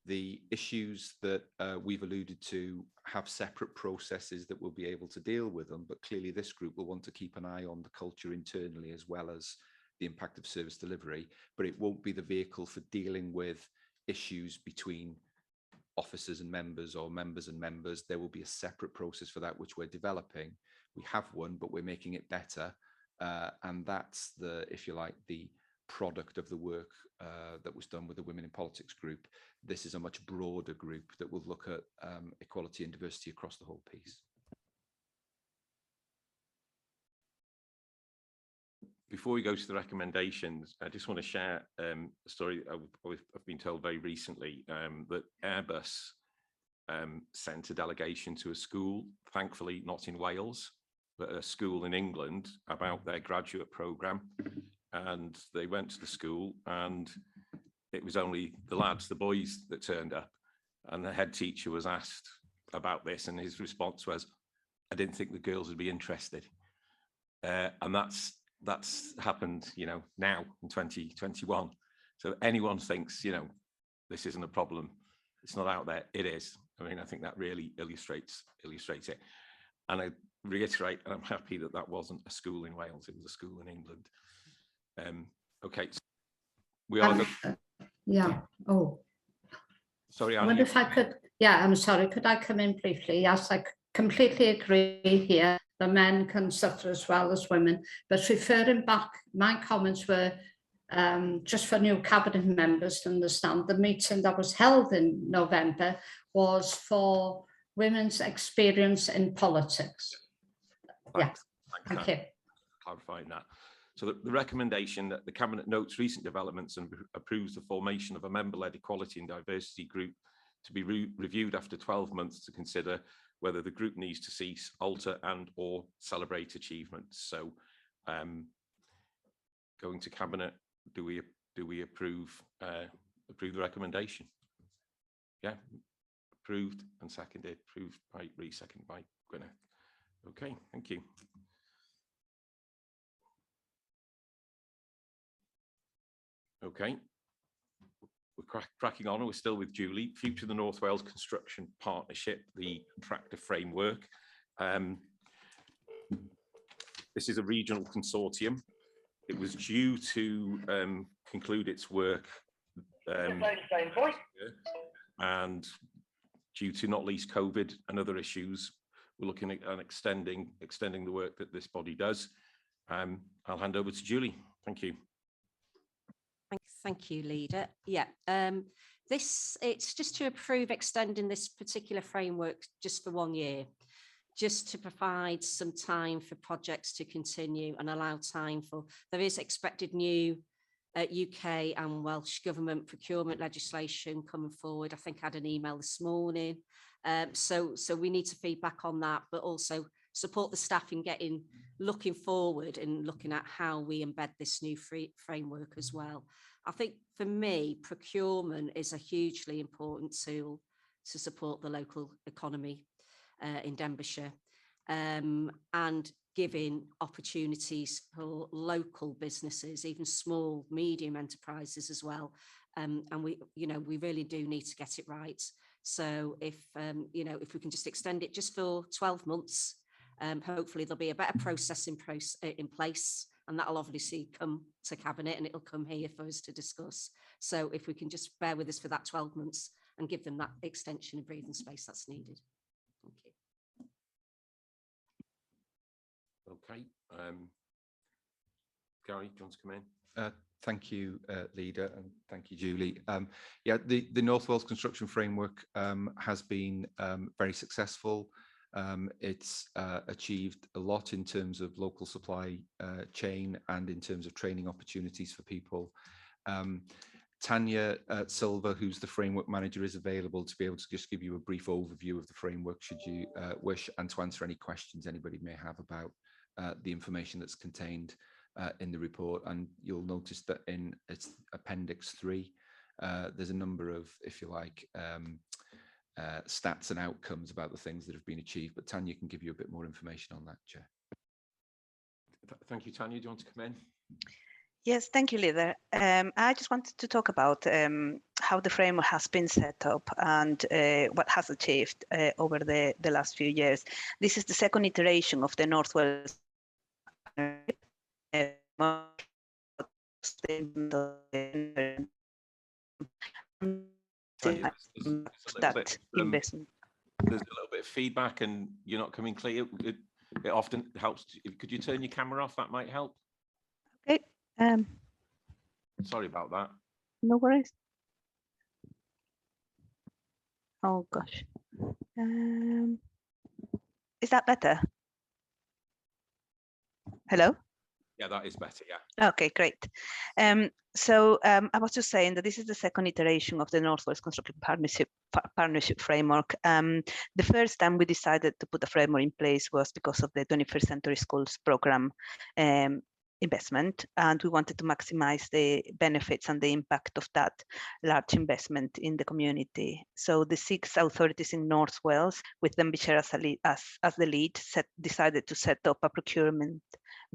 The issues that we've alluded to have separate processes that will be able to deal with them, but clearly this group will want to keep an eye on the culture internally as well as the impact of service delivery, but it won't be the vehicle for dealing with issues between officers and members or members and members. There will be a separate process for that, which we're developing. We have one, but we're making it better. And that's the, if you like, the product of the work that was done with the Women in Politics group. This is a much broader group that will look at equality and diversity across the whole piece. Before we go to the recommendations, I just want to share a story I've been told very recently, that Airbus sent a delegation to a school, thankfully not in Wales, but a school in England, about their graduate programme. And they went to the school and it was only the lads, the boys, that turned up. And the head teacher was asked about this, and his response was, I didn't think the girls would be interested. And that's happened, you know, now in 2021. So anyone thinks, you know, this isn't a problem, it's not out there, it is. I mean, I think that really illustrates it. And I reiterate, and I'm happy that that wasn't a school in Wales, it was a school in England. Okay, so we are yeah. Oh, sorry, I wonder if I could, yeah, I'm sorry, could I come in briefly? Yes, I completely agree here. The men can suffer as well as women, but referring back, my comments were just for new cabinet members to understand, the meeting that was held in November was for women's experience in politics. Thanks. Yeah, thank you. Clarifying that. So the recommendation that the Cabinet notes recent developments and approves the formation of a member-led equality and diversity group to be reviewed after 12 months to consider whether the group needs to cease, alter and or celebrate achievements. So going to Cabinet, do we approve the recommendation? Yeah, approved and seconded. Approved by Rees, seconded by Gwyneth. Okay, thank you. Okay, we're cracking on. We're still with Julie. Future of the North Wales Construction Partnership, the contractor framework. This is a regional consortium. It was due to conclude its work and due to not least COVID and other issues, we're looking at extending the work that this body does. I'll hand over to Julie. Thank you. Thank you, Leader. Yeah, it's just to approve extending this particular framework just for 1 year, just to provide some time for projects to continue and allow time for, there is expected new UK and Welsh Government procurement legislation coming forward. I think I had an email this morning. So we need to feedback on that, but also support the staff in looking forward and looking at how we embed this new framework as well. I think for me, procurement is a hugely important tool to support the local economy in Denbighshire, and giving opportunities for local businesses, even small, medium enterprises as well. And we really do need to get it right. So if we can just extend it just for 12 months, hopefully there'll be a better process in place, and that'll obviously come to Cabinet and it'll come here for us to discuss. So if we can just bear with us for that 12 months and give them that extension of breathing space that's needed. Thank you. Okay. Gary, do you want to come in? Thank you, Leader, and thank you, Julie. Yeah, the North Wales Construction Framework has been very successful. It's achieved a lot in terms of local supply chain and in terms of training opportunities for people. Tanya Silva, who's the framework manager, is available to be able to just give you a brief overview of the framework should you wish, and to answer any questions anybody may have about the information that's contained in the report. And you'll notice that in its Appendix 3, there's a number of, if you like, stats and outcomes about the things that have been achieved, but Tanya can give you a bit more information on that, Chair. Thank you, Tanya. Do you want to come in? Yes, thank you, Leader. I just wanted to talk about how the framework has been set up and what has achieved over the last few years. This is the second iteration of the North Wales that investment. There's a little bit of feedback and you're not coming clear. It often helps. Could you turn your camera off? That might help. Okay. Sorry about that. No worries. Oh gosh. Is that better? Hello? Yeah, that is better. Yeah. Okay, great. So I was just saying that this is the second iteration of the North Wales Construction Partnership Framework. The first time we decided to put a framework in place was because of the 21st Century Schools program investment, and we wanted to maximize the benefits and the impact of that large investment in the community. So the 6 authorities in North Wales, with Ddinbych as the lead, decided to set up a procurement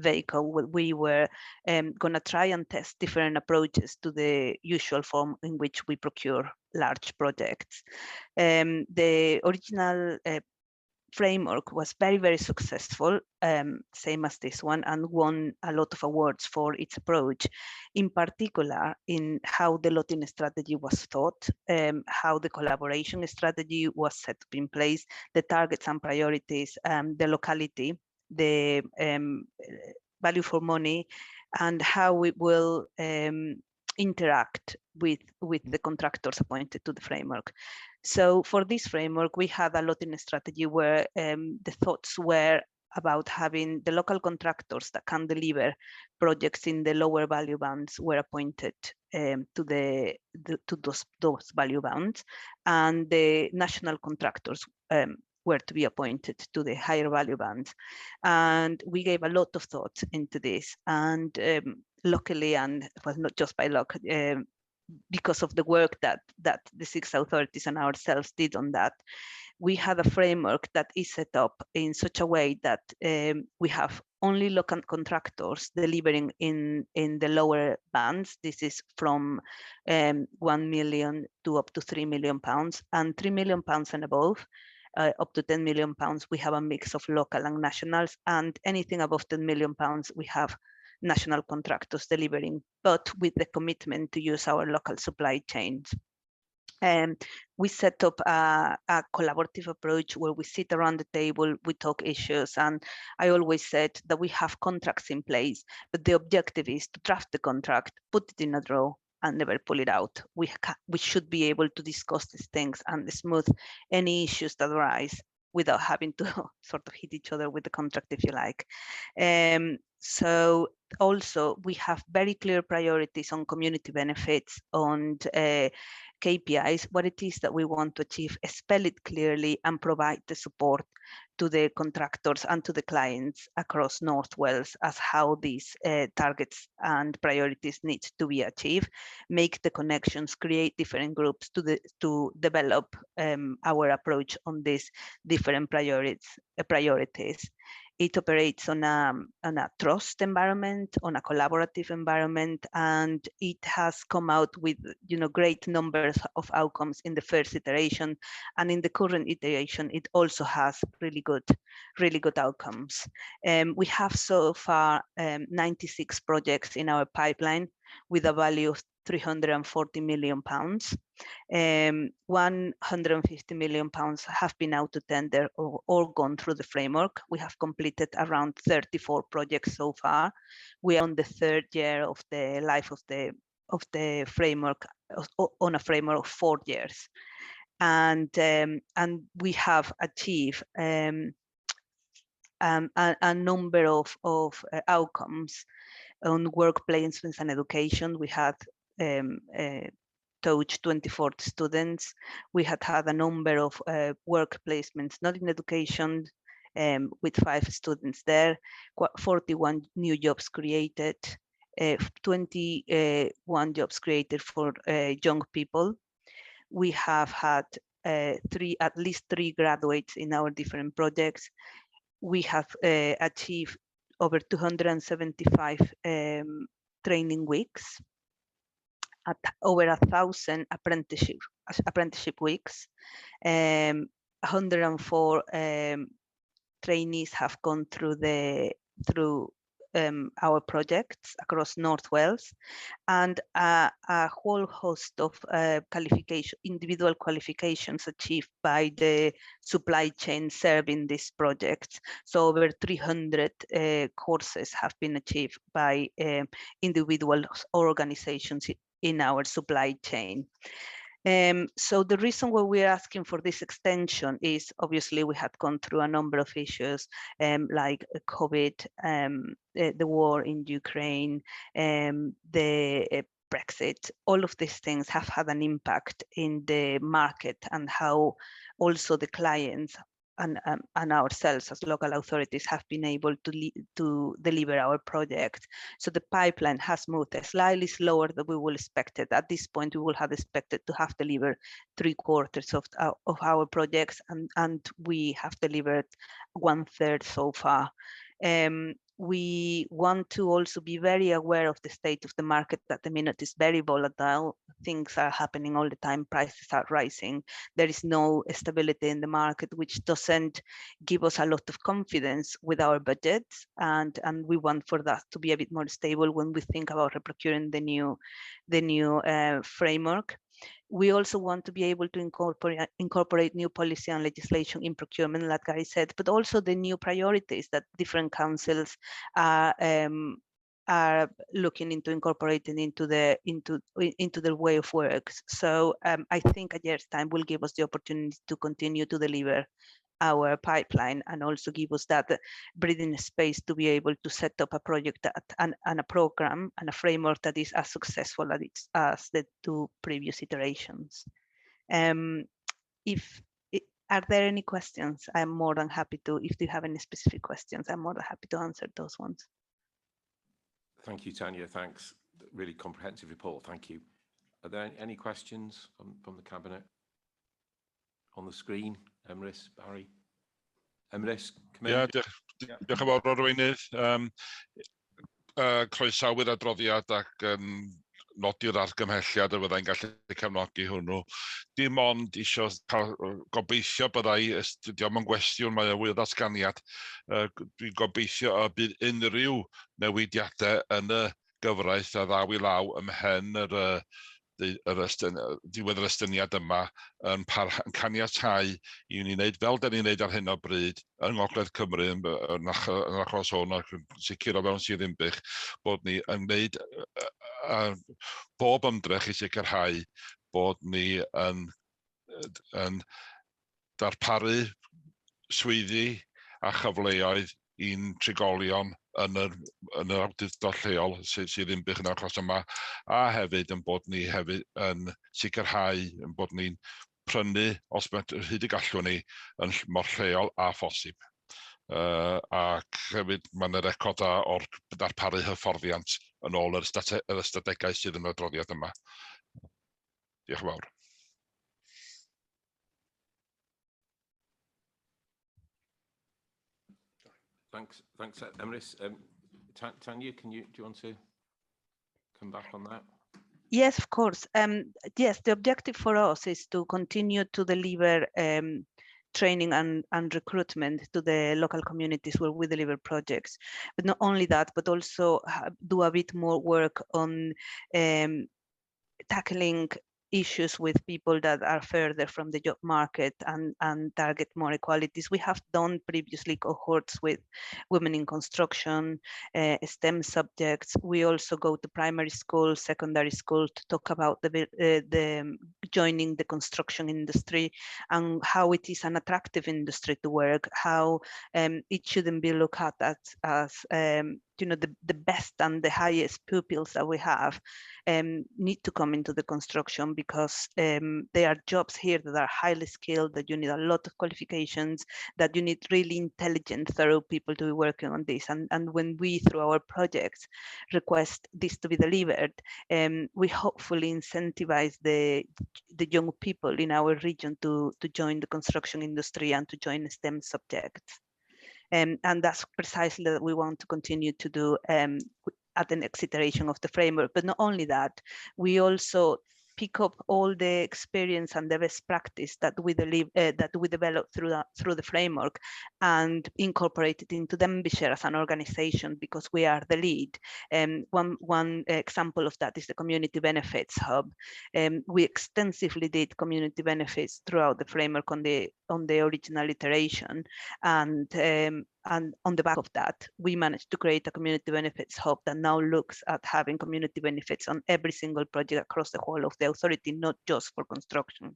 vehicle where we were going to try and test different approaches to the usual form in which we procure large projects. The original framework was very, very successful, same as this one, and won a lot of awards for its approach, in particular in how the lotting strategy was thought, how the collaboration strategy was set up in place, the targets and priorities, the locality, the value for money, and how we will interact with the contractors appointed to the framework. So for this framework, we had a lotting strategy where the thoughts were about having the local contractors that can deliver projects in the lower value bands were appointed to those value bands, and the national contractors were to be appointed to the higher value bands. And we gave a lot of thought into this, and luckily, and it was not just by luck, because of the work that the 6 authorities and ourselves did on that, we had a framework that is set up in such a way that we have only local contractors delivering in the lower bands. This is from 1 million to up to £3 million, and £3 million and above, up to £10 million, we have a mix of local and nationals, and anything above £10 million, we have national contractors delivering, but with the commitment to use our local supply chains. We set up a collaborative approach where we sit around the table, we talk issues, and I always said that we have contracts in place, but the objective is to draft the contract, put it in a drawer, and never pull it out. We should be able to discuss these things and smooth any issues that arise without having to sort of hit each other with the contract, if you like. So also we have very clear priorities on community benefits, on KPIs, what it is that we want to achieve, spell it clearly and provide the support to the contractors and to the clients across North Wales as how these targets and priorities need to be achieved, make the connections, create different groups to develop our approach on these different priorities. It operates on a trust environment, on a collaborative environment, and it has come out with great numbers of outcomes in the first iteration, and in the current iteration, it also has really good outcomes. We have so far 96 projects in our pipeline with a value of £340 million. 150 million pounds have been out to tender or gone through the framework. We have completed around 34 projects so far. We are on the 3rd year of the life of the framework, on a framework of 4 years, and we have achieved a number of outcomes on work placements and education. We had touched 24 students. We had a number of work placements, not in education, with 5 students there, 41 new jobs created, 21 jobs created for young people. We have had at least 3 graduates in our different projects. We have achieved over 275 training weeks, at over 1,000 apprenticeship weeks. 104 trainees have gone through our projects across North Wales, and a whole host of individual qualifications achieved by the supply chain serving these projects. So over 300 courses have been achieved by individuals or organizations in our supply chain. So the reason why we're asking for this extension is obviously we had gone through a number of issues like COVID, the war in Ukraine, the Brexit. All of these things have had an impact in the market and how also the clients and ourselves as local authorities have been able to deliver our project. So the pipeline has moved slightly slower than we will expect it. At this point, we will have expected to have delivered 3/4 of our projects, and we have delivered 1/3 so far. We want to also be very aware of the state of the market at the minute. Is very volatile. Things are happening all the time. Prices are rising. There is no stability in the market, which doesn't give us a lot of confidence with our budgets. And we want for that to be a bit more stable when we think about procuring the new framework. We also want to be able to incorporate new policy and legislation in procurement, like Gary said, but also the new priorities that different councils are looking into incorporating into the way of work. So I think a year's time will give us the opportunity to continue to deliver our pipeline and also give us that breathing space to be able to set up a project and a program and a framework that is as successful as the two previous iterations. Are there any questions? I'm more than happy to, if you have any specific questions, I'm more than happy to answer those ones. Thank you, Tanya. Thanks. Really comprehensive report. Thank you. Are there any questions from the Cabinet? On the screen, Emrys, Barry. Emrys, come in. Diolch yn fawr o'r arweinydd. Croesawu'r adroddiad ac nodi'r argymhelliad y byddai'n gallu cefnogi hwnnw. Dim ond isio gobeithio byddai, diolch yn gwestiwn, mae o fwy o ddatganiad. Dwi'n gobeithio y bydd unrhyw newidiadau yn y gyfraith a ddaw i law ymhen diwedd yr estyniad yma yn caniatáu i ni wneud fel da ni'n wneud ar hyn o bryd yng Ngogledd Cymru yn achos hwn ac yn sicr o fewn sydd Ddinbych bod ni yn wneud bob ymdrech i sicrhau bod ni yn darparu swyddi a chyfleoedd i'n trigolion yn yr awdurdod lleol sydd Ddinbych yn achos yma, a hefyd yn bod ni hefyd yn sicrhau yn bod ni'n prynu os hyd y gallwn ni yn mor lleol a phosib. Ac hefyd mae'n record o'r darparu hyfforddiant yn ôl yr ystadegau sydd yn y adroddiad yma. Diolch yn fawr. Thanks, Emrys. Tanya, do you want to come back on that? Yes, of course. Yes, the objective for us is to continue to deliver training and recruitment to the local communities where we deliver projects. But not only that, but also do a bit more work on tackling issues with people that are further from the job market and target more equalities. We have done previously cohorts with women in construction, STEM subjects. We also go to primary school, secondary school to talk about the joining the construction industry and how it is an attractive industry to work, how it shouldn't be looked at as you know, the best and the highest pupils that we have need to come into the construction because there are jobs here that are highly skilled, that you need a lot of qualifications, that you need really intelligent, thorough people to be working on this. And when we, through our projects, request this to be delivered, we hopefully incentivize the young people in our region to join the construction industry and to join STEM subjects. And that's precisely what we want to continue to do at the next iteration of the framework. But not only that, we also pick up all the experience and the best practice that we develop through the framework and incorporate it into Ddinbych as an organization because we are the lead. One example of that is the Community Benefits Hub. We extensively did community benefits throughout the framework on the original iteration, and on the back of that, we managed to create a community benefits hub that now looks at having community benefits on every single project across the whole of the authority, not just for construction,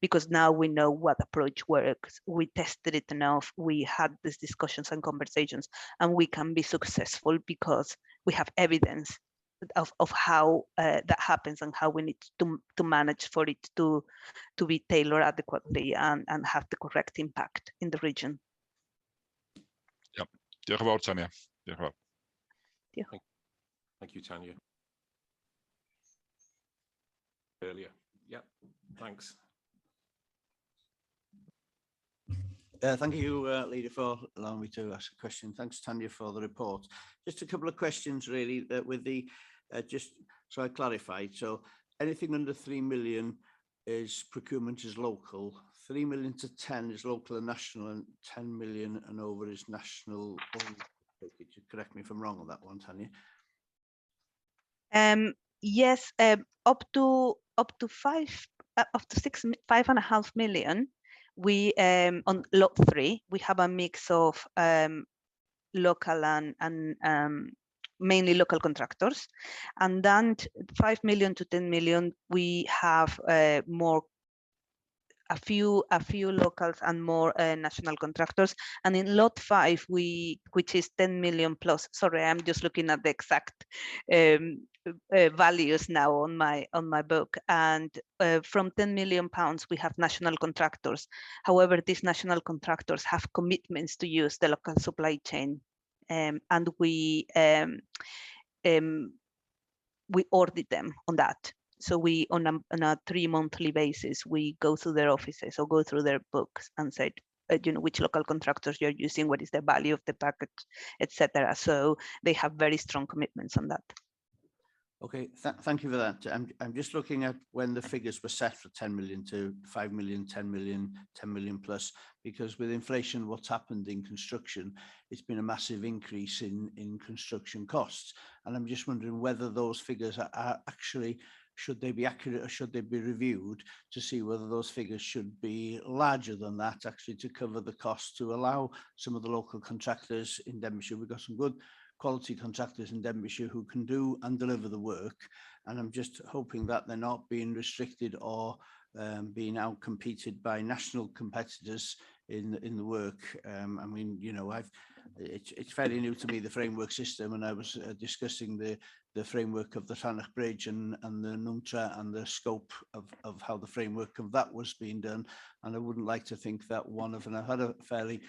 because now we know what approach works. We tested it enough. We had these discussions and conversations, and we can be successful because we have evidence of how that happens and how we need to manage for it to be tailored adequately and have the correct impact in the region. Diolch yn fawr, Tanya. Diolch yn fawr. Diolch. Thank you, Tanya. Earlier. Yeah, thanks. Thank you, Leader, for allowing me to ask a question. Thanks, Tanya, for the report. Just a couple of questions, really, with the, just so I clarified. So anything under 3 million is procurement is local, 3 million to 10 is local and national, and 10 million and over is national. Correct me if I'm wrong on that one, Tanya. Yes, up to 5.5 million. We on lot 3, we have a mix of local and mainly local contractors, and then 5 million to 10 million we have more a few locals and more national contractors. And in lot 5, which is 10 million plus. Sorry, I'm just looking at the exact values now on my book. And from 10 million pounds, we have national contractors. However, these national contractors have commitments to use the local supply chain, and we audit them on that. So we, on a 3-monthly basis, we go through their offices or go through their books and say, you know, which local contractors you're using, what is the value of the package, etc. So they have very strong commitments on that. Okay, thank you for that. I'm just looking at when the figures were set for 10 million to 5 million, 10 million, 10 million plus, because with inflation, what's happened in construction, it's been a massive increase in construction costs. And I'm just wondering whether those figures are actually, should they be accurate or should they be reviewed to see whether those figures should be larger than that, actually to cover the cost, to allow some of the local contractors in Ddinbych. We've got some good quality contractors in Ddinbych who can do and deliver the work, and I'm just hoping that they're not being restricted or being outcompeted by national competitors in the work. I mean, you know, it's fairly new to me, the framework system, and I was discussing the framework of the Llanach Bridge and the NUNTRA and the scope of how the framework of that was being done, and I wouldn't like to think that and I've had a fairly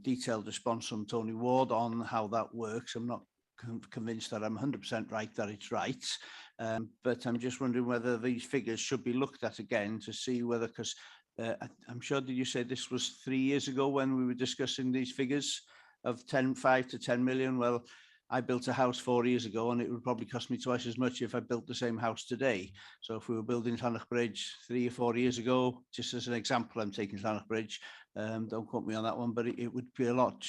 detailed response from Tony Ward on how that works. I'm not convinced that I'm 100% right that it's right, but I'm just wondering whether these figures should be looked at again to see whether, because I'm sure, did you say this was 3 years ago when we were discussing these figures of 5 to 10 million? Well, I built a house 4 years ago and it would probably cost me twice as much if I built the same house today. So if we were building Llanach Bridge 3 or 4 years ago, just as an example, I'm taking Llanach Bridge, don't quote me on that one, but it would be a lot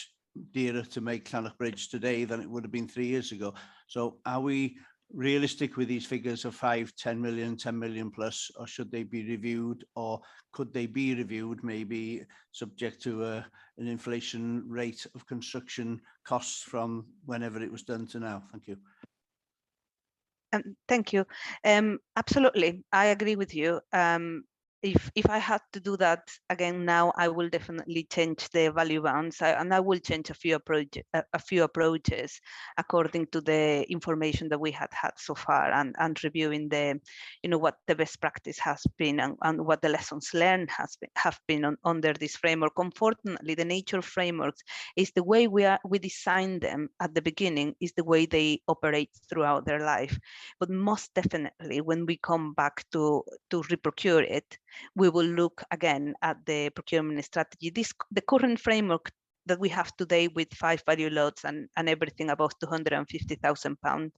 dearer to make Llanach Bridge today than it would have been 3 years ago. So are we realistic with these figures of 5, 10 million, 10 million plus, or should they be reviewed, or could they be reviewed maybe subject to an inflation rate of construction costs from whenever it was done to now? Thank you. Thank you. Absolutely, I agree with you. If I had to do that again now, I will definitely change the value bounds, and I will change a few approaches according to the information that we had so far, and reviewing the, you know, what the best practice has been and what the lessons learned have been under this framework. Unfortunately, the nature of frameworks is the way we design them at the beginning is the way they operate throughout their life. But most definitely, when we come back to reprocure it, we will look again at the procurement strategy. The current framework that we have today with 5 value loads and everything above £250,000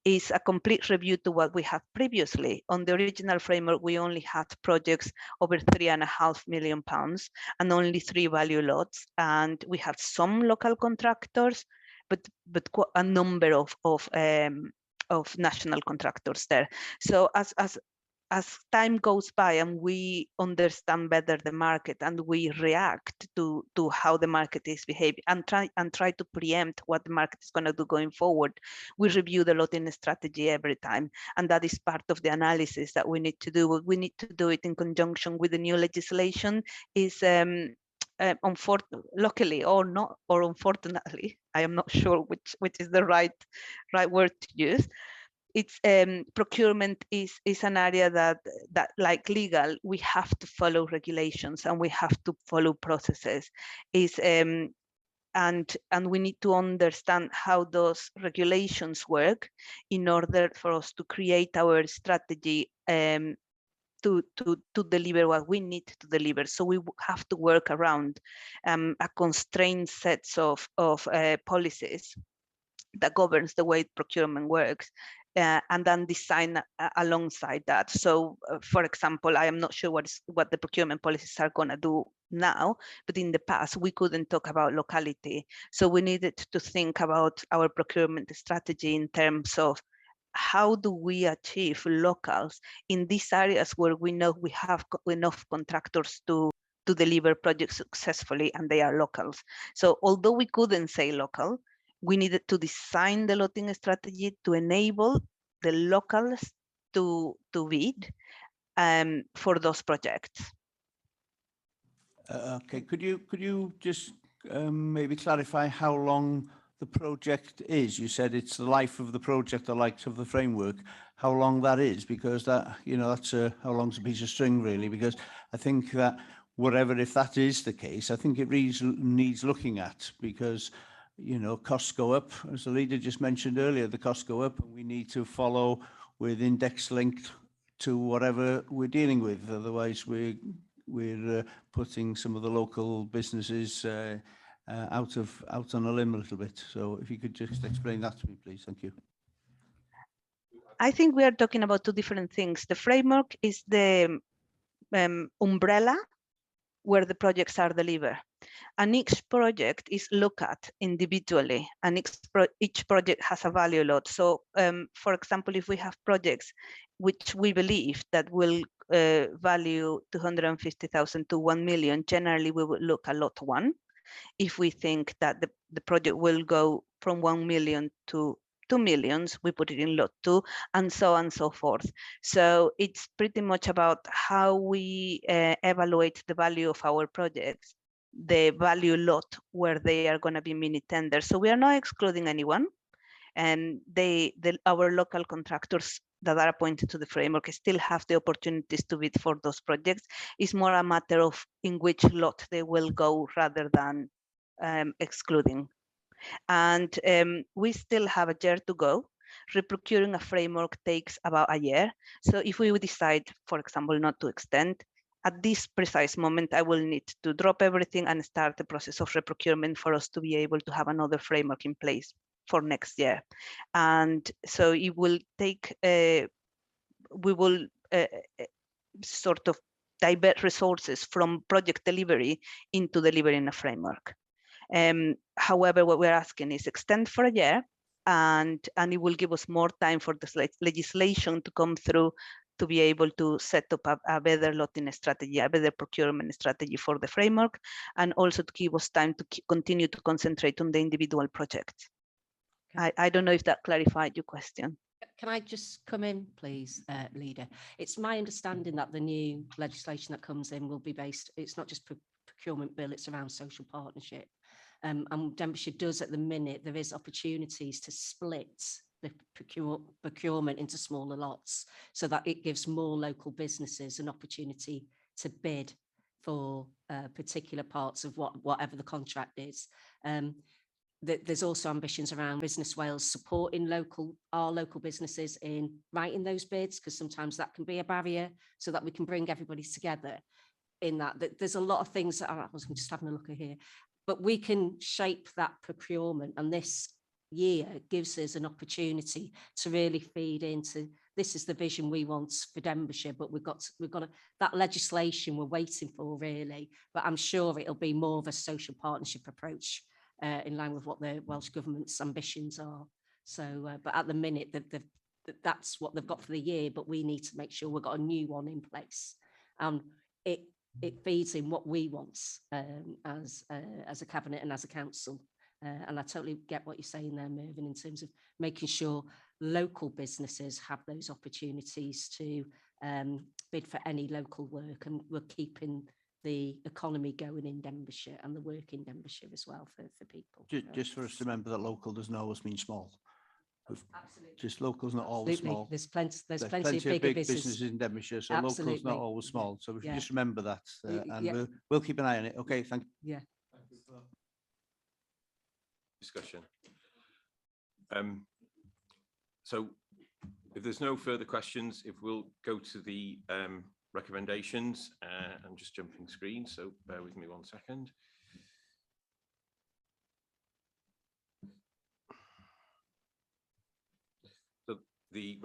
is a complete review to what we had previously. On the original framework, we only had projects over £3.5 million and only 3 value loads, and we had some local contractors, but a number of national contractors there. So as time goes by and we understand better the market and we react to how the market is behaving and try to preempt what the market is going to do going forward, we review the lotting strategy every time, and that is part of the analysis that we need to do. We need to do it in conjunction with the new legislation. Luckily or not, or unfortunately, I am not sure which is the right word to use. It's procurement is an area that like legal, we have to follow regulations and we have to follow processes. And we need to understand how those regulations work in order for us to create our strategy to deliver what we need to deliver. So we have to work around a constrained sets of policies that governs the way procurement works. And then design alongside that. So, for example, I am not sure what the procurement policies are going to do now, but in the past we couldn't talk about locality. So we needed to think about our procurement strategy in terms of how do we achieve locals in these areas where we know we have enough contractors to deliver projects successfully, and they are locals. So although we couldn't say local, we needed to design the lotting strategy to enable the locals to bid for those projects. Okay, could you just maybe clarify how long the project is? You said it's the life of the project, the likes of the framework. How long that is? Because that, you know, that's how long's a piece of string, really? Because I think that whatever, if that is the case, I think it needs looking at, because, you know, costs go up. As the leader just mentioned earlier, the costs go up, and we need to follow with index linked to whatever we're dealing with. Otherwise, we're putting some of the local businesses out on a limb a little bit. So if you could just explain that to me, please. Thank you. I think we are talking about two different things. The framework is the umbrella where the projects are delivered. And each project is looked at individually, and each project has a value load. So, for example, if we have projects which we believe that will value 250,000 to 1 million, generally we would look at lot 1. If we think that the project will go from 1 million to 2 millions, we put it in lot 2, and so on and so forth. So it's pretty much about how we evaluate the value of our projects, the value lot where they are going to be mini tenders. So we are not excluding anyone, and our local contractors that are appointed to the framework still have the opportunities to bid for those projects. It's more a matter of in which lot they will go rather than excluding. And we still have a year to go. Reprocuring a framework takes about a year. So if we would decide, for example, not to extend, at this precise moment, I will need to drop everything and start the process of reprocurement for us to be able to have another framework in place for next year. And so it will take, we will sort of divert resources from project delivery into delivering a framework. However, what we're asking is extend for a year, and it will give us more time for the legislation to come through to be able to set up a better lotting strategy, a better procurement strategy for the framework, and also to give us time to continue to concentrate on the individual projects. Okay. I don't know if that clarified your question. Can I just come in, please, Leader? It's my understanding that the new legislation that comes in will be based, it's not just procurement bill, it's around social partnership. And Ddinbych does at the minute, there is opportunities to split the procurement into smaller lots so that it gives more local businesses an opportunity to bid for particular parts of whatever the contract is. There's also ambitions around Business Wales supporting our local businesses in writing those bids, because sometimes that can be a barrier, so that we can bring everybody together in that. There's a lot of things that I was just having a look at here, but we can shape that procurement, and this year gives us an opportunity to really feed into, this is the vision we want for Ddinbych, but we've got that legislation we're waiting for, really, but I'm sure it'll be more of a social partnership approach in line with what the Welsh Government's ambitions are. So, but at the minute, that's what they've got for the year, but we need to make sure we've got a new one in place. It feeds in what we want as a cabinet and as a council. And I totally get what you're saying there, Mervyn, in terms of making sure local businesses have those opportunities to bid for any local work, and we're keeping the economy going in Ddinbych and the work in Ddinbych as well for people. Just for us to remember that local doesn't always mean small. Absolutely. Just local's not always small. There's plenty of big businesses in Ddinbych, so local's not always small. So we should just remember that, and we'll keep an eye on it. Okay, thank you. Yeah. Discussion. So if there's no further questions, if we'll go to the recommendations, I'm just jumping screen, so bear with me 1 second. So the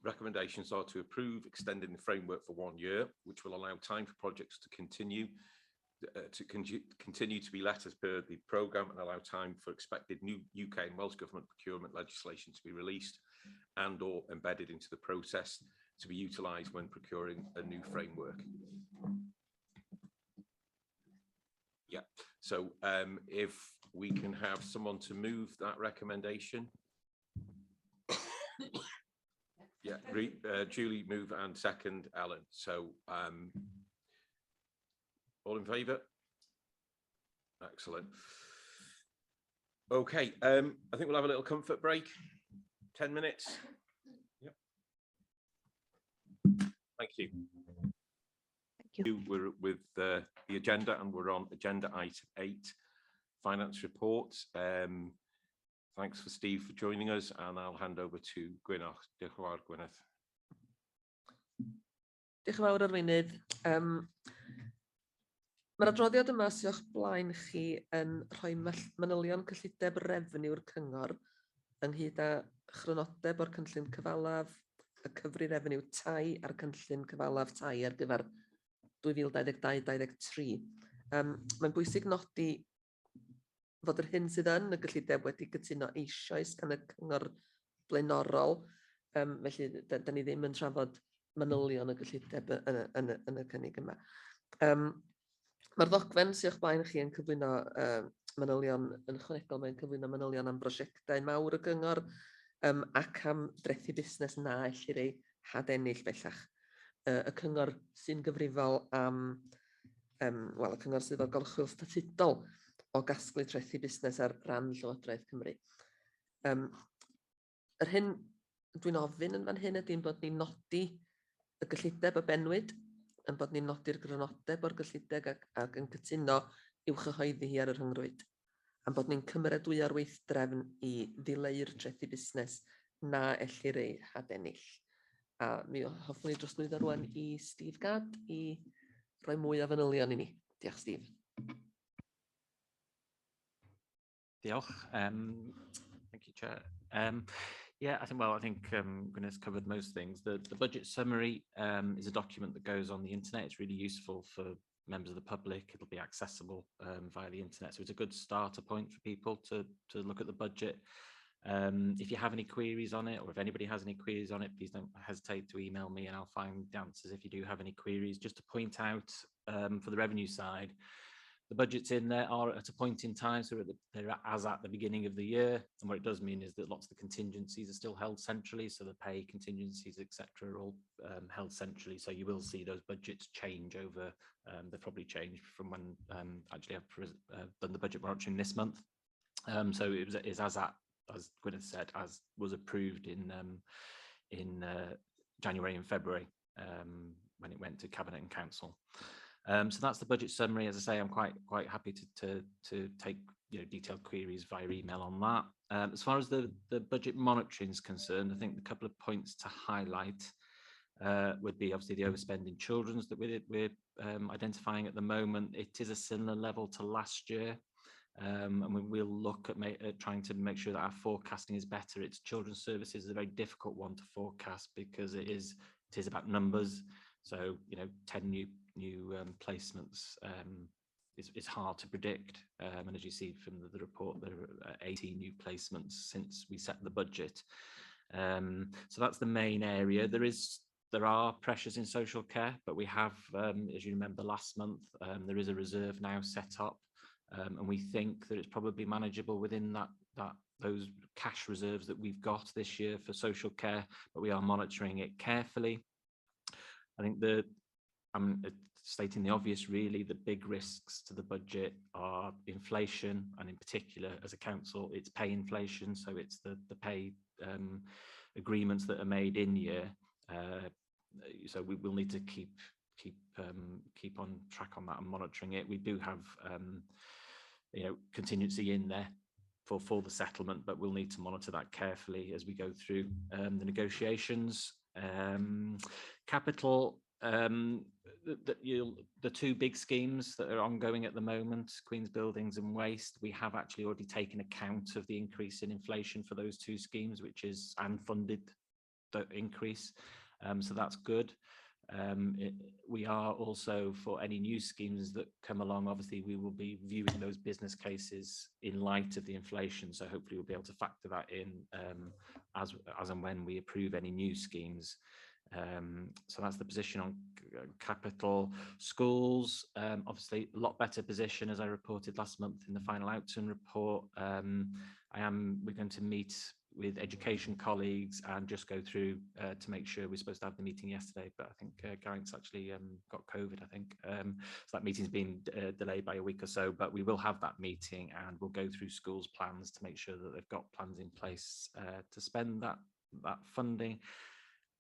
recommendations are to approve extending the framework for 1 year, which will allow time for projects to continue to be let as per the programme, and allow time for expected new UK and Welsh Government procurement legislation to be released and or embedded into the process to be utilised when procuring a new framework. Yeah, so if we can have someone to move that recommendation. Yeah, Julie move and second Ellen. So all in favour? Excellent. Okay, I think we'll have a little comfort break. 10 minutes. Yep. Thank you. Thank you. We're with the agenda, and we're on agenda item 8, finance report. Thanks for Steve for joining us, and I'll hand over to Gwyneth. Diolch yn fawr, Gwyneth. Diolch yn fawr arweinydd. Mae'r adroddiad yma sy'n o'ch blaen chi yn rhoi manylion cyllideb refeniw'r cyngor ynghyd â chrynodeb o'r cynllun cyfalaf, y cyfri refeniw tai a'r cynllun cyfalaf tai ar gyfer 2022-2023. Mae'n bwysig nodi fod yr hyn sydd yn y gyllideb wedi gytuno eisoes gan y cyngor blaenorol, felly da ni ddim yn trafod manylion y gyllideb yn y cynnig yma. Mae'r ddogfen sy'n o'ch blaen chi yn cyflwyno manylion yn ychwanegol, mae'n cyflwyno manylion am brosiectau mawr y gyngor ac am drethu busnes na ellir ei hadennill bellach. Y cyngor sy'n gyfrifol am, wel, y cyngor sydd o'r golchwyl statudol o gasglu trethu busnes ar ran Llywodraeth Cymru. Yr hyn dwi'n ofyn yn fan hyn ydy'n bod ni'n nodi y gyllideb y benwyd, yn bod ni'n nodi'r grynodeb o'r gyllideb ac yn cytuno i'w chyhoeddi hi ar y rhyngrwyd, a bod ni'n cymeradwyo'r weithdrefn i ddileu'r trethu busnes na ellir ei hadennill. A mi hoffwn i drosglwyddo rwan i Steve Gadd i roi mwy o fanylion i ni. Diolch, Steve. Diolch. Thank you, Chair. Yeah, I think Gwyneth's covered most things. The budget summary is a document that goes on the internet. It's really useful for members of the public. It'll be accessible via the internet. So it's a good starter point for people to look at the budget. If you have any queries on it, or if anybody has any queries on it, please don't hesitate to email me and I'll find the answers if you do have any queries. Just to point out for the revenue side, the budgets in there are at a point in time, so they're as at the beginning of the year. And what it does mean is that lots of the contingencies are still held centrally. So the pay contingencies, etc., are all held centrally. So you will see those budgets change over, they've probably changed from when actually I've done the budget monitoring this month. So it is as at, as Gwyneth said, as was approved in January and February when it went to Cabinet and Council. So that's the budget summary. As I say, I'm quite happy to take detailed queries via email on that. As far as the budget monitoring is concerned, I think the couple of points to highlight would be obviously the overspend in children's that we're identifying at the moment. It is a similar level to last year. And we will look at trying to make sure that our forecasting is better. It's children's services is a very difficult one to forecast because it is about numbers. So 10 new placements is hard to predict, and as you see from the report, there are 18 new placements since we set the budget. So that's the main area. There are pressures in social care, but we have, as you remember last month, there is a reserve now set up. And we think that it's probably manageable within those cash reserves that we've got this year for social care, but we are monitoring it carefully. I think I'm stating the obvious, really, the big risks to the budget are inflation, and in particular, as a council, it's pay inflation. So it's the pay agreements that are made in year. So we will need to keep on track on that and monitoring it. We do have contingency in there for the settlement, but we'll need to monitor that carefully as we go through the negotiations. Capital, the two big schemes that are ongoing at the moment, Queen's Buildings and Waste, we have actually already taken account of the increase in inflation for those two schemes, which is unfunded the increase. So that's good. We are also, for any new schemes that come along, obviously we will be viewing those business cases in light of the inflation, so hopefully we'll be able to factor that in as and when we approve any new schemes. So that's the position on capital. Schools, obviously a lot better position, as I reported last month in the final outturn report. We're going to meet with education colleagues and just go through to make sure we're supposed to have the meeting yesterday, but I think Garrett's actually got COVID, I think. So that meeting's been delayed by a week or so, but we will have that meeting and we'll go through schools' plans to make sure that they've got plans in place to spend that funding.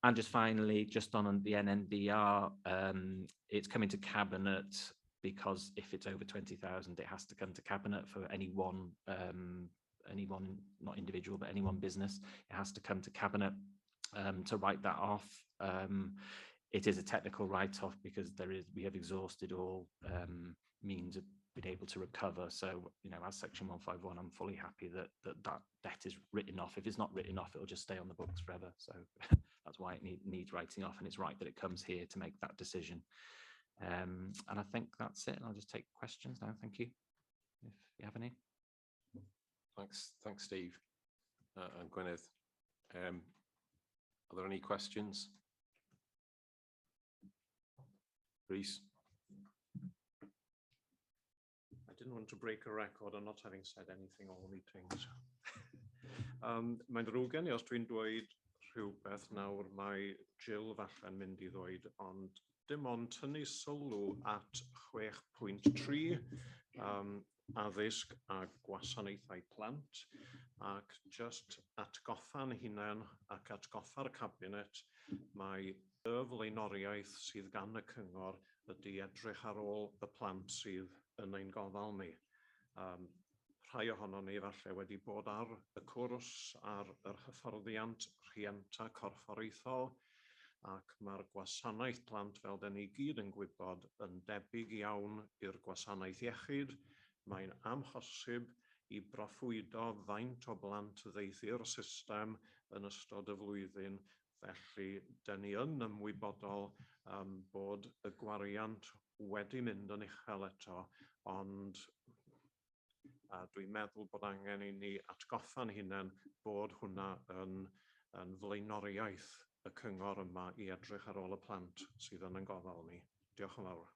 And just finally, just on the NNDR, it's coming to Cabinet because if it's over 20,000, it has to come to Cabinet for anyone, not individual, but any one business. It has to come to Cabinet to write that off. It is a technical write-off because we have exhausted all means of being able to recover. So, you know, as Section 151, I'm fully happy that debt is written off. If it's not written off, it'll just stay on the books forever. So that's why it needs writing off, and it's right that it comes here to make that decision. And I think that's it. And I'll just take questions now. Thank you. If you have any. Thanks, Steve and Gwyneth. Are there any questions? Rhys? I didn't want to break a record on not having said anything all meetings. Mae'n ddrwg gen I os dwi'n dweud rhywbeth nawr mae Jill falle'n mynd I ddweud, ond dim ond tynnu sylw at 6.3 addysg a gwasanaethau plant, ac just atgoffa'n hunain ac atgoffa'r cabinet mae y flaenoriaeth sydd gan y cyngor ydy edrych ar ôl y plant sydd yn ein gofal ni. Rhai ohonon ni falle wedi bod ar y cwrs ar yr hyfforddiant rhienta corfforaethol, ac mae'r gwasanaeth plant fel da ni gyd yn gwybod yn debyg iawn i'r gwasanaeth iechyd. Mae'n amhosib I broffwydo faint o blant ddeithio'r system yn ystod y flwyddyn, felly da ni yn ymwybodol bod y gwariant wedi mynd yn uchel eto, ond dwi'n meddwl bod angen I ni atgoffa'n hunain bod hwnna yn flaenoriaeth y cyngor yma I edrych ar ôl y plant sydd yn gofal ni. Diolch yn fawr.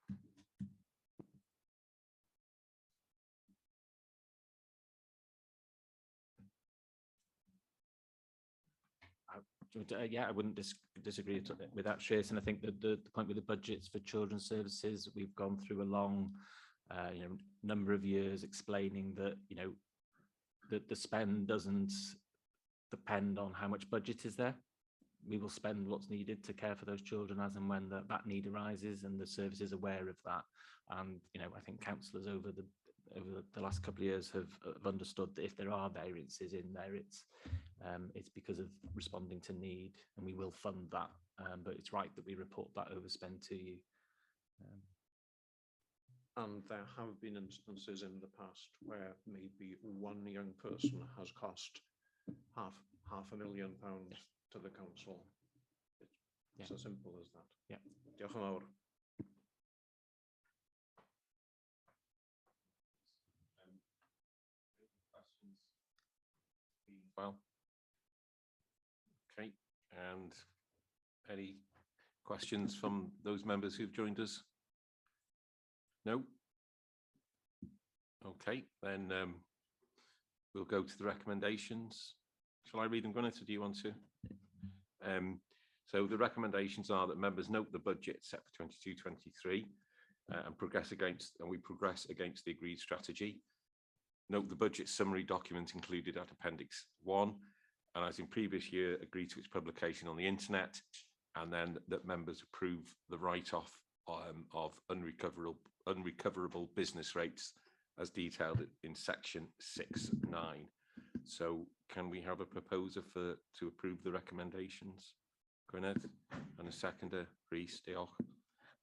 Yeah, I wouldn't disagree with that, Trace. And I think that the point with the budgets for children's services, we've gone through a long number of years explaining that, that the spend doesn't depend on how much budget is there. We will spend what's needed to care for those children as and when that need arises, and the service is aware of that. And I think councillors over the last couple of years have understood that if there are variances in there, it's because of responding to need, and we will fund that. But it's right that we report that overspend to you. And there have been instances in the past where maybe one young person has cost £500,000 to the council. It's as simple as that. Yeah. Diolch yn fawr. Well, okay, and any questions from those members who've joined us? No? Okay, then we'll go to the recommendations. Shall I read them, Gwyneth, or do you want to? So the recommendations are that members note the budget set for 22-23 and we progress against the agreed strategy. Note the budget summary document included at Appendix 1, and as in previous year, agree to its publication on the internet, and then that members approve the write-off of unrecoverable business rates as detailed in Section 6.9. So can we have a proposer to approve the recommendations? Gwyneth, and a seconder, Rhys, diolch.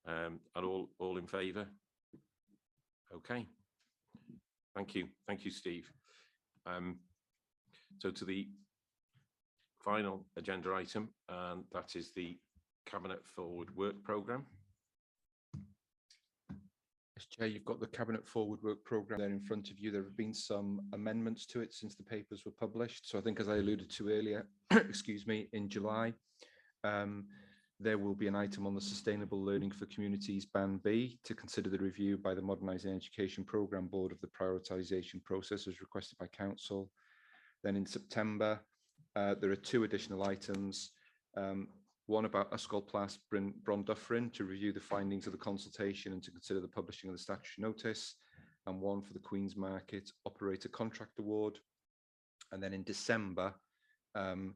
And all in favour? Okay. Thank you, Steve. So to the final agenda item, and that is the Cabinet Forward Work Programme. Yes, Chair, you've got the Cabinet Forward Work Programme there in front of you. There have been some amendments to it since the papers were published. So I think, as I alluded to earlier, excuse me, in July, there will be an item on the Sustainable Learning for Communities Band B to consider the review by the Modernising Education Programme Board of the prioritisation process as requested by Council. Then in September, There are two additional items. One about Ysgol Plas Bron-Dyffryn to review the findings of the consultation and to consider the publishing of the statutory notice, and one for the Queen's Market Operator Contract Award. And then in December, an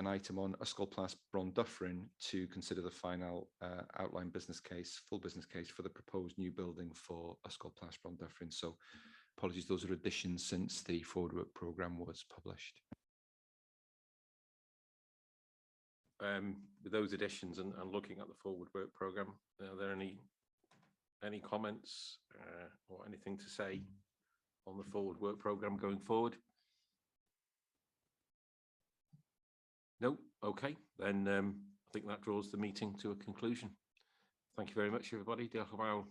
item on Ysgol Plas Bron-Dyffryn to consider the final outline business case, full business case for the proposed new building for Ysgol Plas Bron-Dyffryn. So apologies, those are additions since the forward work programme was published. With those additions and looking at the forward work programme, are there any comments or anything to say on the forward work programme going forward? No? Okay, then I think that draws the meeting to a conclusion. Thank you very much, everybody. Diolch yn fawr